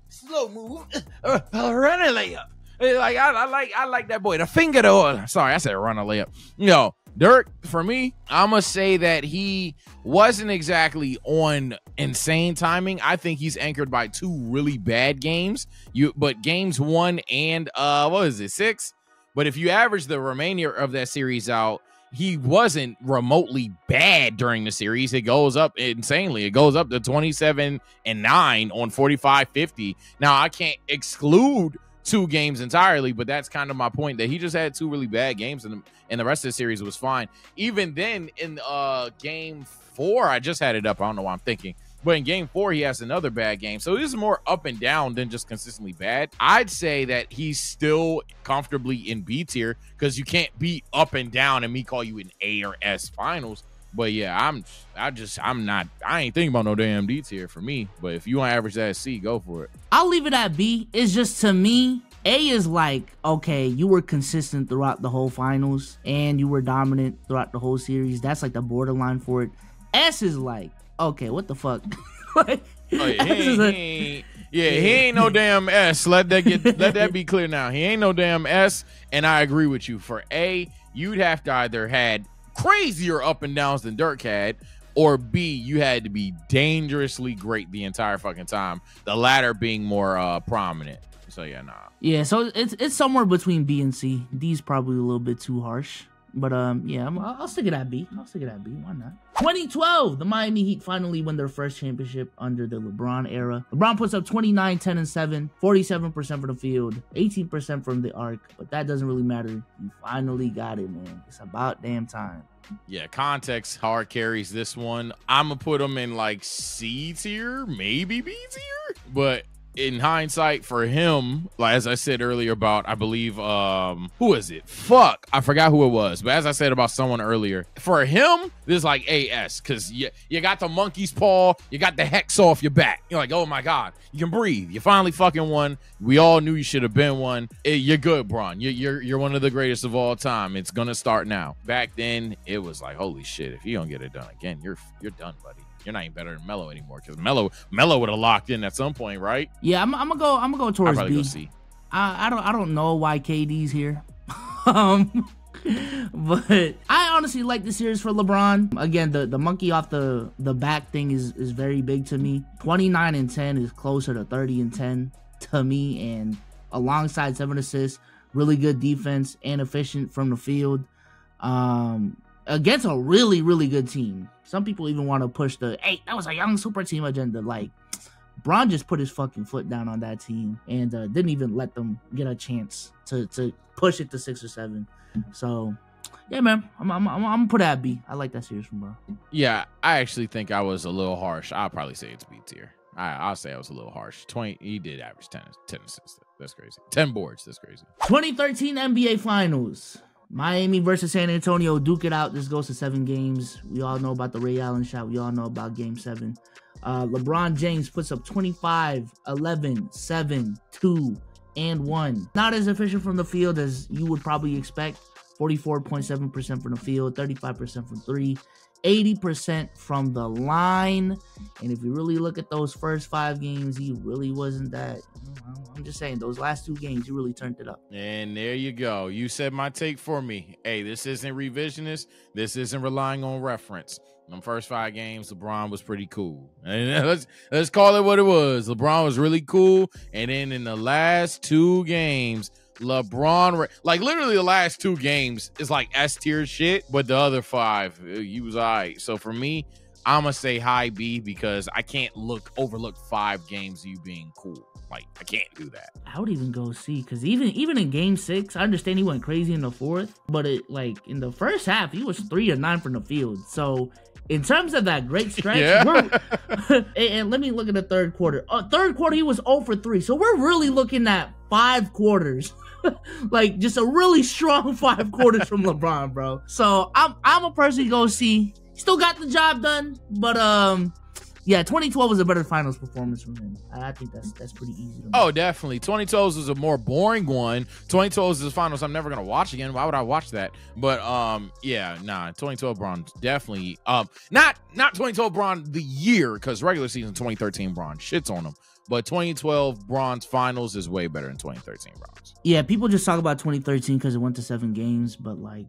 slow move, run a layup. Like I like that boy. The finger to oil. Sorry, I said run a layup. No. Dirk, for me, I'm going to say that he wasn't exactly on insane timing. I think he's anchored by 2 really bad games. But games 1 and, 6? But if you average the remainder of that series out, he wasn't remotely bad during the series. It goes up insanely. It goes up to 27 and 9 on 45-50. Now, I can't exclude 2 games entirely, but that's kind of my point, that he just had 2 really bad games and the rest of the series was fine. Even then in game 4, I just had it up. I don't know why I'm thinking, but in game 4, he has another bad game. So this is more up and down than just consistently bad. I'd say that he's still comfortably in B tier, because you can't be up and down and me call you an A or S finals. But yeah, I ain't thinking about no damn D tier for me. But if you want to average that C, go for it. I'll leave it at B. It's just, to me, A is like, okay, you were consistent throughout the whole finals and you were dominant throughout the whole series. That's like the borderline for it. S is like, okay, what the fuck? Like, he ain't no damn S. Let that be clear now. He ain't no damn S. And I agree with you. For A, you'd have to either had crazier up and downs than Dirk had, or B, you had to be dangerously great the entire fucking time. The latter being more prominent. So yeah, nah. Yeah, so it's somewhere between B and C. D's probably a little bit too harsh. But yeah, I'll stick it at B. Why not? 2012, the Miami Heat finally win their first championship under the LeBron era. LeBron puts up 29, 10, and 7, 47% from the field, 18% from the arc. But that doesn't really matter. You finally got it, man. It's about damn time. Yeah, context hard carries this one. I'm going to put them in like C tier, maybe B tier. But in hindsight, for him, like as I said earlier about, I believe, who is it? Fuck, I forgot who it was. But as I said about someone earlier, for him, this is like AS, because you got the monkey's paw, you got the hex off your back. You're like, oh my God, you can breathe. You finally fucking won. We all knew you should have been one. You're good, Braun. You're one of the greatest of all time. It's gonna start now. Back then, it was like, holy shit, if you don't get it done again, you're done, buddy. You're not even better than Melo anymore, because Melo would have locked in at some point, right? Yeah, I'm gonna go towards I'd probably B. go C. I don't know why KD's here. But I honestly like the series for LeBron. Again, the monkey off the back thing is very big to me. 29-10 is closer to 30-10 to me, and alongside 7 assists, really good defense and efficient from the field. Against a really, really good team. Some people even want to push hey, that was a young super team agenda. Like, Bron just put his fucking foot down on that team and didn't even let them get a chance to push it to 6 or 7. So, yeah, man, I'm gonna put it at B. I like that series from Bron. Yeah, I actually think I was a little harsh. I'll probably say it's B tier. I'll say I was a little harsh. He did average 10 assists. That's crazy. 10 boards. That's crazy. 2013 NBA Finals. Miami versus San Antonio. Duke it out. This goes to 7 games. We all know about the Ray Allen shot. We all know about Game 7. LeBron James puts up 25, 11, 7, 2, and 1. Not as efficient from the field as you would probably expect. 44.7% from the field, 35% from 3, 80% from the line. And if you really look at those first 5 games, he really wasn't that. I'm just saying, those last 2 games, he really turned it up. And there you go. You said my take for me. Hey, this isn't revisionist. This isn't relying on reference. Them first 5 games, LeBron was pretty cool. And let's call it what it was. LeBron was really cool. And then in the last 2 games, LeBron, like literally the last 2 games is like S tier shit, but the other 5, he was all right. So for me, I'm gonna say high B because I can't overlook 5 games of you being cool. Like, I can't do that. I would even go C, because even in Game 6, I understand he went crazy in the 4th, but in the first half, he was 3 of 9 from the field. So in terms of that great stretch, and let me look at the third quarter. Third quarter, he was 0 for 3. So we're really looking at 5 quarters. Like, just a really strong 5 quarters from LeBron, bro. So I'm a person who goes C. Still got the job done, but yeah, 2012 was a better finals performance from him. I think that's pretty easy. Oh, definitely. 2012 was a more boring one. 2012 is the finals I'm never gonna watch again. Why would I watch that? But yeah, nah. 2012 Bron definitely not 2012 Bron the year, because regular season 2013 Bron shits on him. But 2012 Bron's finals is way better than 2013 Bron's. Yeah, people just talk about 2013 because it went to 7 games, but like,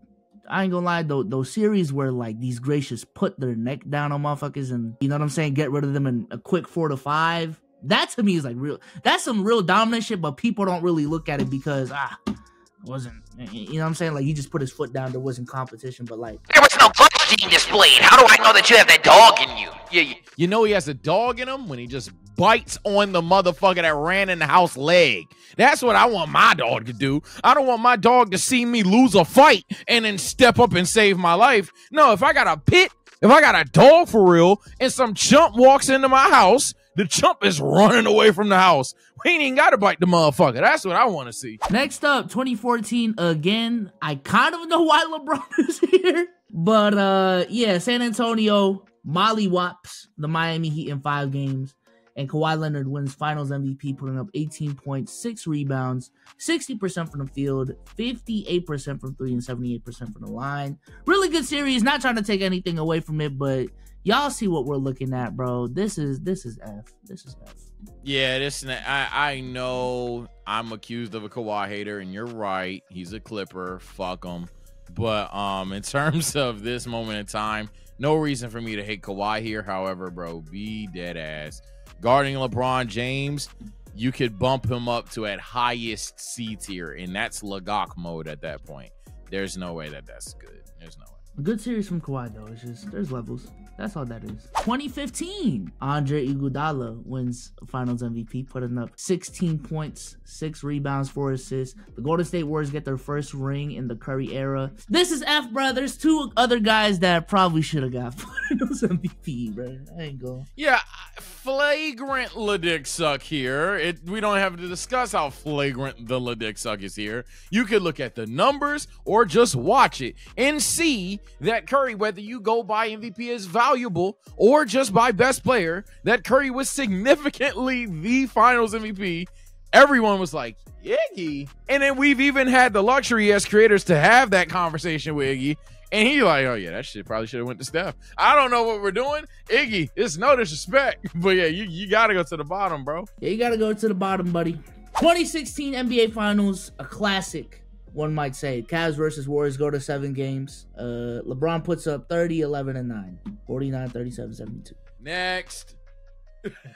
I ain't gonna lie, those series where like these gracious put their neck down on motherfuckers and, you know what I'm saying, get rid of them in a quick 4 to 5. That to me is like that's some real dominant shit, but people don't really look at it because it wasn't, you know what I'm saying? Like, he just put his foot down, there wasn't competition, but like, There was no clutch being displayed. How do I know that you have that dog in you? Yeah. You know he has a dog in him when he just bites on the motherfucker that ran in the house leg. That's what I want my dog to do. I don't want my dog to see me lose a fight and then step up and save my life. No, if I got a dog for real, and some chump walks into my house, the chump is running away from the house. We ain't even got to bite the motherfucker. That's what I want to see. Next up, 2014 again. I kind of know why LeBron is here, but yeah, San Antonio mollywops the Miami Heat in 5 games. And Kawhi Leonard wins Finals MVP, putting up 18 points, 6 rebounds, 60% from the field, 58% from 3, and 78% from the line. Really good series. Not trying to take anything away from it, but y'all see what we're looking at, bro. This is F. This is F. Yeah, I know I'm accused of a Kawhi hater, and you're right. He's a Clipper. Fuck him. But in terms of this moment in time, no reason for me to hate Kawhi here. However, bro, be dead ass. Guarding LeBron James, you could bump him up to at highest C tier, and that's Lagok mode at that point. There's no way that's good. There's no way. A good series from Kawhi, though. It's just, there's levels. That's all that is. 2015, Andre Iguodala wins Finals MVP, putting up 16 points, 6 rebounds, 4 assists. The Golden State Warriors get their first ring in the Curry era. This is F, bro. There's 2 other guys that probably should have got Finals MVP, bro. I ain't going. Yeah, flagrant Ledick suck here. We don't have to discuss how flagrant the Ledick suck is here. You could look at the numbers or just watch it and see that Curry, whether you go by MVP as valuable or just by best player, that Curry was significantly the Finals MVP. Everyone was like, Iggy. And then we've even had the luxury as creators to have that conversation with Iggy. And he like, oh yeah, that shit probably should have went to Steph. I don't know what we're doing. Iggy, it's no disrespect. But yeah, you got to go to the bottom, bro. Yeah, you got to go to the bottom, buddy. 2016 NBA Finals, a classic, one might say. Cavs versus Warriors go to 7 games. LeBron puts up 30, 11, and 9. 49, 37, 72. Next.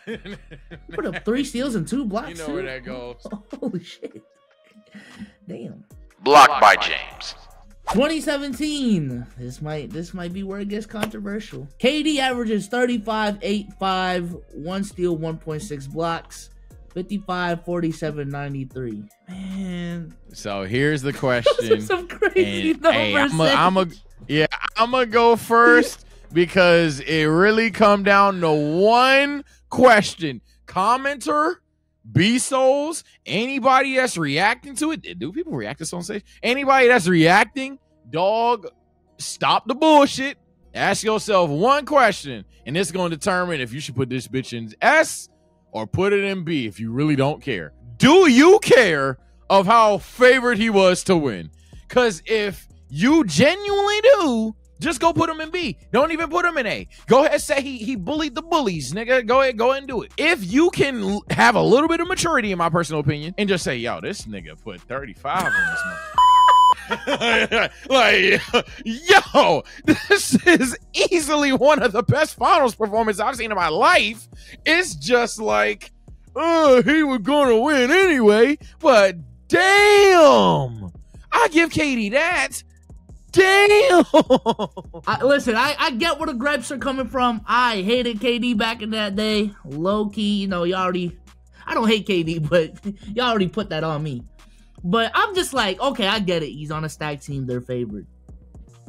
He put up 3 steals and 2 blocks. You know where that goes. Holy shit. Damn. Blocked by James. 2017. This might be where it gets controversial. KD averages 35, 8, 5, 1 steal, 1.6 blocks, 55, 47, 93. Man. So here's the question. Those are some crazy numbers. Hey, I'm gonna go first because it really come down to one question. Commenter, B-Souls, anybody that's reacting to it. Do people react to this on stage? Anybody that's reacting, dog, stop the bullshit. Ask yourself one question, and it's going to determine if you should put this bitch in S or put it in B if you really don't care. Do you care of how favored he was to win? Because if you genuinely do, just go put him in B. Don't even put him in A. Go ahead and say he bullied the bullies, nigga. Go ahead and do it. If you can have a little bit of maturity, in my personal opinion, and just say, yo, this nigga put 35 on this motherfucker. Like, yo, this is easily one of the best finals performances I've seen in my life. It's just like, he was gonna win anyway, but damn, I give KD that. Damn. Listen, I get where the gripes are coming from. I hated KD back in that day. Low key, you know, I don't hate KD, but y'all already put that on me. But I'm just like, okay, I get it. He's on a stacked team. They're favored.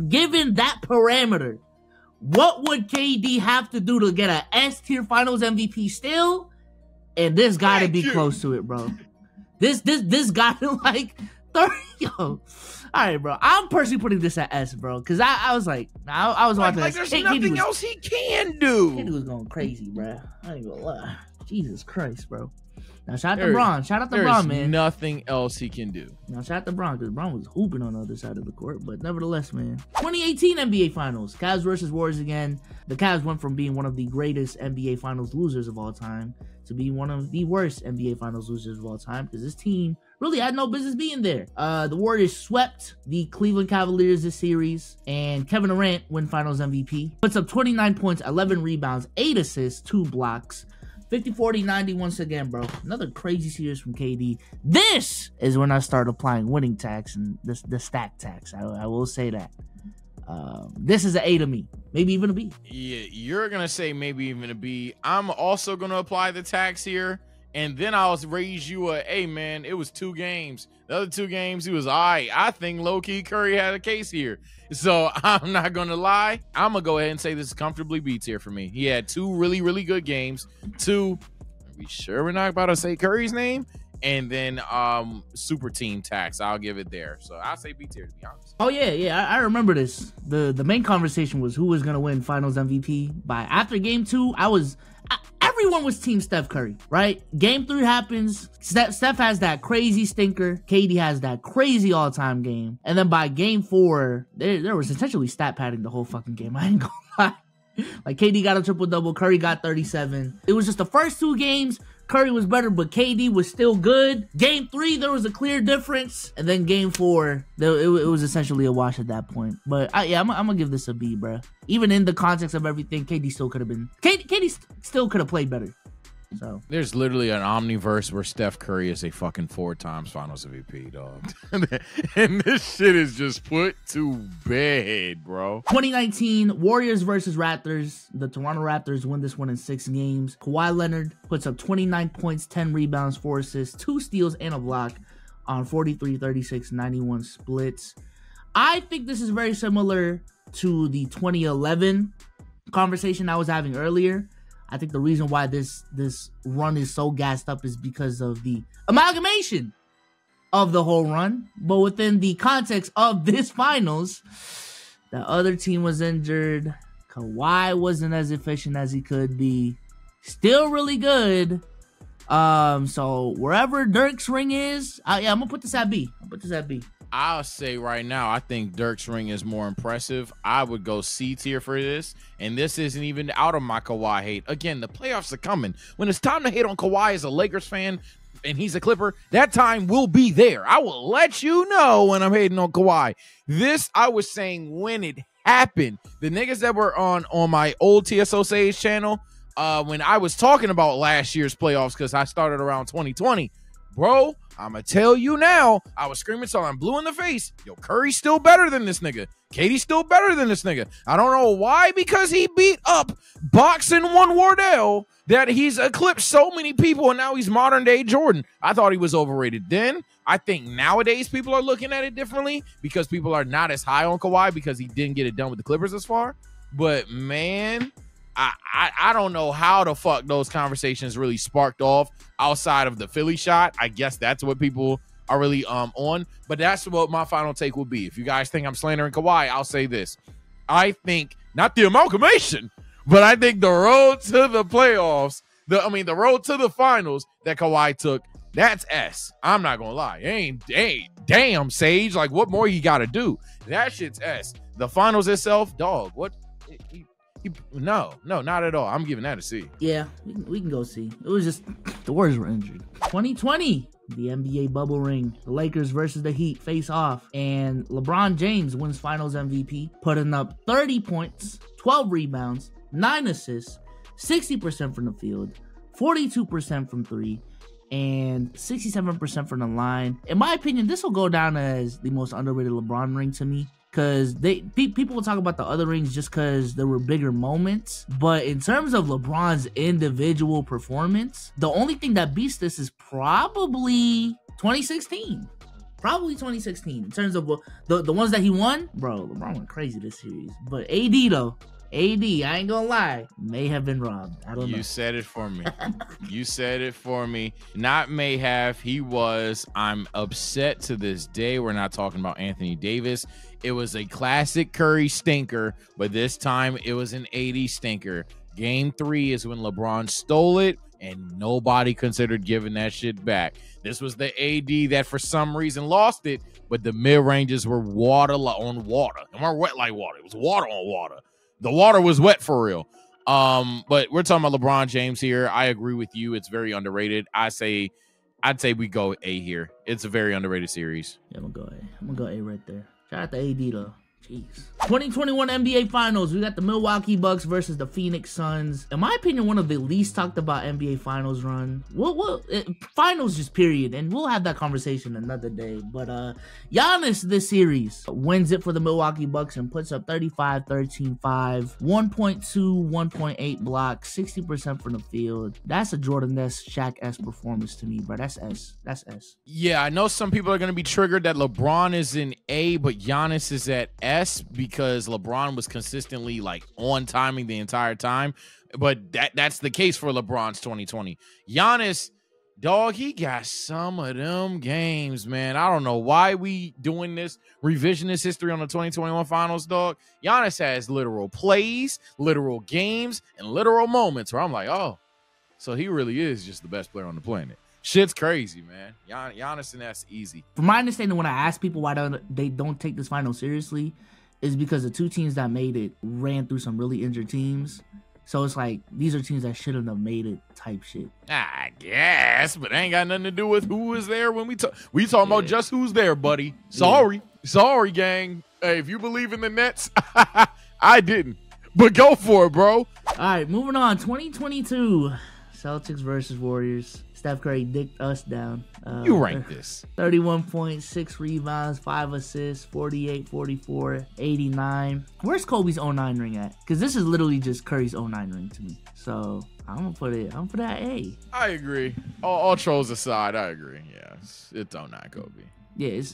Given that parameter, what would KD have to do to get an S-tier Finals MVP still? And this got to be close to it, bro. This got to like 30. Yo. All right, bro. I'm personally putting this at S, bro, because I was like, I was watching this. There's nothing else he can do. KD was going crazy, bro. I ain't gonna lie. Jesus Christ, bro. Now, shout out to Bron. Shout out to Bron, man. There's nothing else he can do. Now, shout out to Bron, because Bron was hooping on the other side of the court. But nevertheless, man. 2018 NBA Finals. Cavs versus Warriors again. The Cavs went from being one of the greatest NBA Finals losers of all time to be one of the worst NBA Finals losers of all time, because this team really had no business being there. The Warriors swept the Cleveland Cavaliers this series, and Kevin Durant win Finals MVP. Puts up 29 points, 11 rebounds, 8 assists, 2 blocks. 50, 40, 90 once again, bro. Another crazy series from KD. This is when I start applying winning tax and the stack tax. I will say that. This is an A to me. Maybe even a B. Yeah, you're going to say maybe even a B. I'm also going to apply the tax here. And then I'll raise you a, hey, man, it was 2 games. The other 2 games, he was all right. I think low-key Curry had a case here. So I'm not going to lie. I'm going to go ahead and say this is comfortably B tier for me. He had 2 really, really good games. 2, are we sure we're not about to say Curry's name? And then super team tax. I'll give it there. So I'll say B tier, to be honest. Oh, yeah. I remember this. The main conversation was who was going to win Finals MVP. After game 2, everyone was team Steph Curry, right? Game 3 happens. Steph has that crazy stinker. KD has that crazy all-time game. And then by game 4, there was essentially stat padding the whole fucking game. I ain't gonna lie. Like, KD got a triple-double. Curry got 37. It was just the first 2 games. Curry was better, but KD was still good. Game 3, there was a clear difference. And then game 4, it was essentially a wash at that point. But I'm going to give this a B, bro. Even in the context of everything, KD still could have been... KD still could have played better. So there's literally an omniverse where Steph Curry is a fucking 4 times Finals MVP, dog. And this shit is just put to bed, bro. 2019 Warriors versus Raptors. The Toronto Raptors win this one in 6 games. Kawhi Leonard puts up 29 points, 10 rebounds, 4 assists, 2 steals, and a block on 43, 36, 91 splits. I think this is very similar to the 2011 conversation I was having earlier, I think the reason why this run is so gassed up is because of the amalgamation of the whole run. But within the context of this finals, the other team was injured. Kawhi wasn't as efficient as he could be. Still really good. So wherever Dirk's ring is, I'm gonna put this at B. I'll say right now, I think Dirk's ring is more impressive. I would go C tier for this, and this isn't even out of my Kawhi hate. Again, the playoffs are coming. When it's time to hate on Kawhi as a Lakers fan, and he's a Clipper, that time will be there. I will let you know when I'm hating on Kawhi. This, I was saying when it happened. The niggas that were on my old TSO Sage channel, when I was talking about last year's playoffs, because I started around 2020, bro, I'm going to tell you now, I was screaming till I'm blue in the face. Yo, Curry's still better than this nigga. KD's still better than this nigga. I don't know why, because he beat up Boxing One Wardell, that he's eclipsed so many people, and now he's modern day Jordan. I thought he was overrated then. I think nowadays people are looking at it differently because people are not as high on Kawhi because he didn't get it done with the Clippers as far. But man, I don't know how the fuck those conversations really sparked off outside of the Philly shot. I guess that's what people are really on. But that's what my final take will be. If you guys think I'm slandering Kawhi, I'll say this. I think not the amalgamation, but I think the road to the playoffs, the road to the finals that Kawhi took, that's S. I'm not gonna lie. Ain't damn, Sage. Like, what more you gotta do? That shit's S. The finals itself, dog. What? No, not at all. I'm giving that a C. Yeah, we can go C. It was just the Warriors were injured. 2020, the NBA bubble ring. The Lakers versus the Heat face off, and LeBron James wins Finals MVP, putting up 30 points, 12 rebounds, 9 assists, 60% from the field, 42% from three, and 67% from the line. In my opinion, this will go down as the most underrated LeBron ring to me. Because people will talk about the other rings just because there were bigger moments. But in terms of LeBron's individual performance, the only thing that beats this is probably 2016. Probably 2016. In terms of the ones that he won, bro, LeBron went crazy this series. But AD, though. AD, I ain't gonna lie, may have been robbed. I don't know. You said it for me. You said it for me. Not may have. He was. I'm upset to this day. We're not talking about Anthony Davis. It was a classic Curry stinker, but this time it was an AD stinker. Game 3 is when LeBron stole it, and nobody considered giving that shit back. This was the AD that for some reason lost it, but the mid-ranges were water on water. They weren't wet like water. It was water on water. The water was wet for real. But we're talking about LeBron James here. I agree with you. It's very underrated. I'd say we go A here. It's a very underrated series. Yeah, I'm gonna go A. I'm gonna go A right there. Shout out to AD though. Jeez. 2021 NBA Finals. We got the Milwaukee Bucks versus the Phoenix Suns. In my opinion, one of the least talked about NBA Finals run. Finals just period, and we'll have that conversation another day. But Giannis this series wins it for the Milwaukee Bucks and puts up 35, 13, 5, 1.2, 1.8 blocks, 60% from the field. That's a Jordan-esque, Shaq-esque performance to me, bro. That's S. That's S. Yeah, I know some people are gonna be triggered that LeBron is in A, but Giannis is at S because LeBron was consistently like on timing the entire time. But that's the case for LeBron's 2020. Giannis, dog, he got some of them games, man. I don't know why we doing this revisionist history on the 2021 finals, dog. Giannis has literal plays, literal games, and literal moments where I'm like, oh, so he really is just the best player on the planet. Shit's crazy, man. Giannis, and that's easy. From my understanding, when I ask people why they don't take this final seriously, is because the two teams that made it ran through some really injured teams. So it's like, these are teams that shouldn't have made it type shit. I guess, but it ain't got nothing to do with who was there when we talking about just who's there, buddy. Sorry, gang. Hey, if you believe in the Nets, I didn't. But go for it, bro. All right, moving on. 2022 Celtics versus Warriors. Steph Curry dicked us down. You rank this. 31 points, 6 rebounds, 5 assists, 48, 44, 89. Where's Kobe's 09 ring at? Because this is literally just Curry's 09 ring to me. So I'm gonna put it at A. I agree. All trolls aside, I agree. Yeah, it's 09 Kobe. Yeah, it's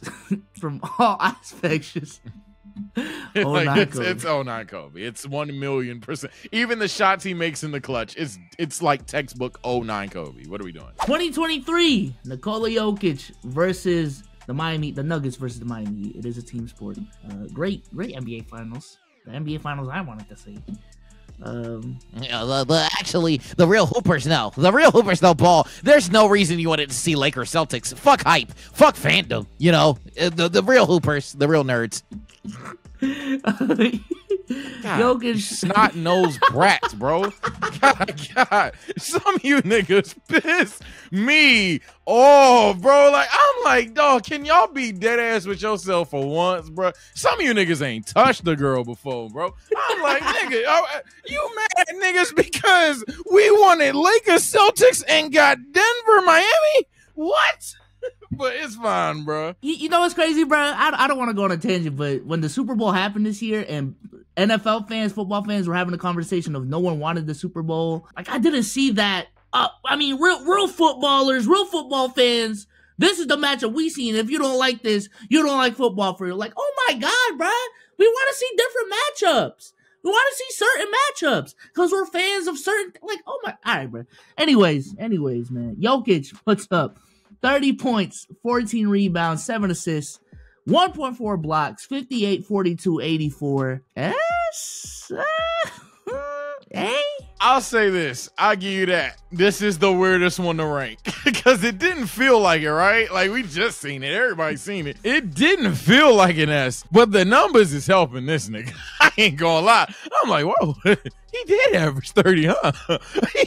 from all aspects. Just Oh, Like, it's 09 Kobe. It's 1,000,000%. Even the shots he makes in the clutch, it's like textbook 09 Kobe. What are we doing? 2023, Nikola Jokic versus the Nuggets versus the Miami Heat. It is a team sport. Great NBA Finals. The NBA Finals I wanted to see. Actually, the real hoopers know. The real hoopers know ball. There's no reason you wanted to see Lakers Celtics. Fuck hype. Fuck fandom. You know, the real hoopers, the real nerds. Jokic, snot-nosed brats, bro. God, some of you niggas piss me off, bro. Like, I'm like, dog, can y'all be dead ass with yourself for once, bro? Some of you niggas ain't touched the girl before, bro. I'm like, nigga, you mad niggas because we wanted Lakers Celtics and got Denver Miami? What? But it's fine, bro. You know what's crazy, bro? I don't want to go on a tangent, but when the Super Bowl happened this year and NFL fans, football fans were having a conversation of no one wanted the Super Bowl, like, I didn't see that. I mean, real footballers, real football fans, this is the matchup we seen. If you don't like this, you don't like football for real. Like, oh my God, bro. We want to see different matchups. We want to see certain matchups because we're fans of certain, like, oh my, all right, bro. Anyways, man. Jokic puts up 30 points, 14 rebounds, 7 assists, 1.4 blocks, 58, 42, 84. I'll say this. I'll give you that. This is the weirdest one to rank because it didn't feel like it, right? Like, we just seen it. Everybody's seen it. It didn't feel like an S, but the numbers is helping this nigga. I ain't gonna lie. I'm like, whoa, he did average 30, huh?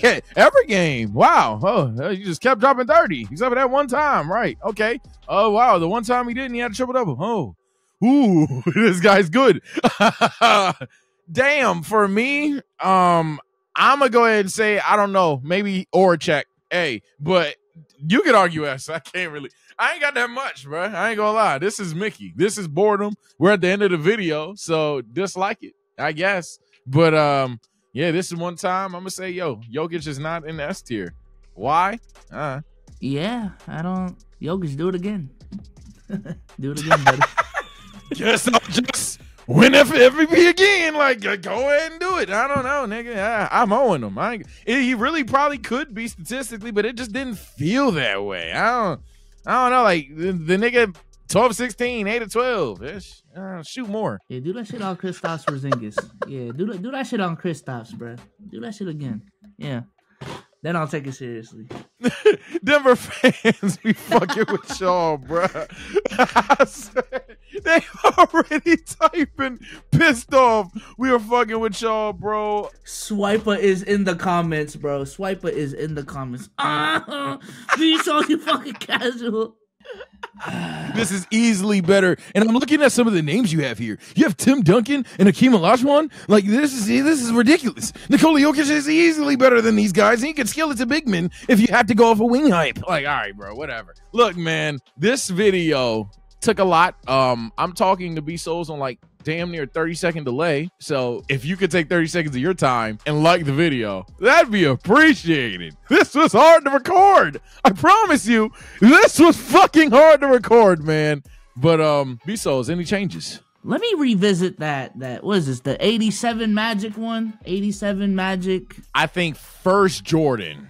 Yeah, every game. Wow. Oh, you just kept dropping 30. Except for that one time, right? Okay. Oh, wow. The one time he didn't, he had a triple-double. Oh. Ooh, this guy's good. Damn, for me, I'm gonna go ahead and say, I don't know, maybe or check A, but you could argue S. I ain't got that much, bro. I ain't gonna lie. This is Mickey. This is boredom. We're at the end of the video, so dislike it, I guess. But yeah, this is one time I'm gonna say, yo, Jokic is not in the S tier. Why? Yeah, I don't. Jokic, do it again. Do it again, buddy. Guess I'll just win MVP again. Like, go ahead and do it. I don't know, nigga. I'm owing him. He really probably could be statistically, but it just didn't feel that way. I don't know. Like, the nigga 12-16, 8-12. Shoot more. Yeah, do that shit on Kristaps Porzingis. Yeah, do that shit on Kristaps, bro. Do that shit again. Yeah. Then I'll take it seriously. Denver fans be fucking with y'all, bro. They already typing pissed off. We are fucking with y'all, bro. Swiper is in the comments, bro. Swiper is in the comments. Be so you fucking casual. This is easily better. And I'm looking at some of the names you have here. You have Tim Duncan and Hakeem Olajuwon. Like, this is ridiculous. Nikola Jokic is easily better than these guys, and you can scale it to big men if you have to go off a wing hype. Like, all right, bro, whatever. Look, man, this video took a lot. I'm talking to B-Souls on like damn near 30-second delay. So if you could take 30 seconds of your time and like the video, that'd be appreciated. This was hard to record. I promise you, this was fucking hard to record, man. But B-Souls, any changes? Let me revisit that what is this, the 87 Magic one? 87 Magic. I think First Jordan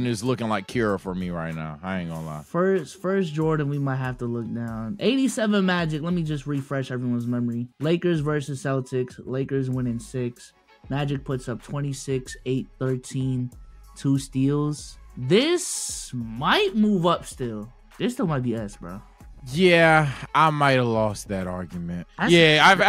is looking like Kira for me right now. I ain't gonna lie. First Jordan, we might have to look down. 87 Magic, let me just refresh everyone's memory. Lakers versus Celtics. Lakers winning 6. Magic puts up 26, 8, 13, 2 steals. This might move up still. This still might be S, bro. Yeah, I might have lost that argument. I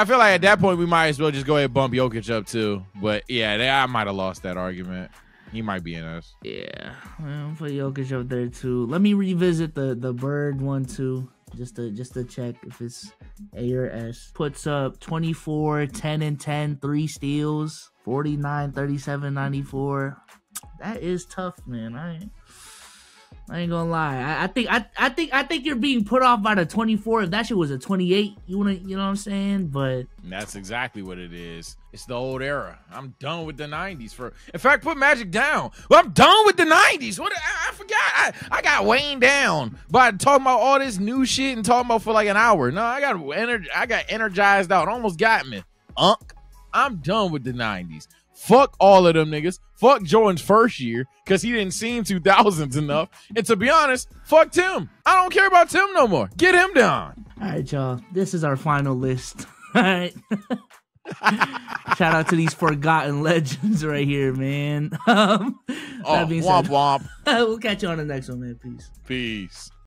feel like at that point we might as well just go ahead and bump Jokic up too. But yeah, I might have lost that argument. He might be in us. Yeah, I'll put Jokic up there too. Let me revisit the Bird one too, just to check if it's A or S. Puts up 24, 10 and 10, 3 steals, 49, 37, 94. That is tough, man. I ain't gonna lie. I think you're being put off by the 24. If that shit was a 28, you know what I'm saying? But that's exactly what it is. It's the old era. I'm done with the 90s. In fact, put Magic down. Well, I'm done with the 90s. I forgot. I got weighing down by talking about all this new shit and talking about for like an hour. No, I got energized out. Almost got me. I'm done with the 90s. Fuck all of them niggas. Fuck Jordan's first year because he didn't seem 2000s enough. And to be honest, fuck Tim. I don't care about Tim no more. Get him down. All right, y'all. This is our final list. All right. Shout out to these forgotten legends right here, man. That being said, womp womp. we'll catch you on the next one, man. Peace. Peace.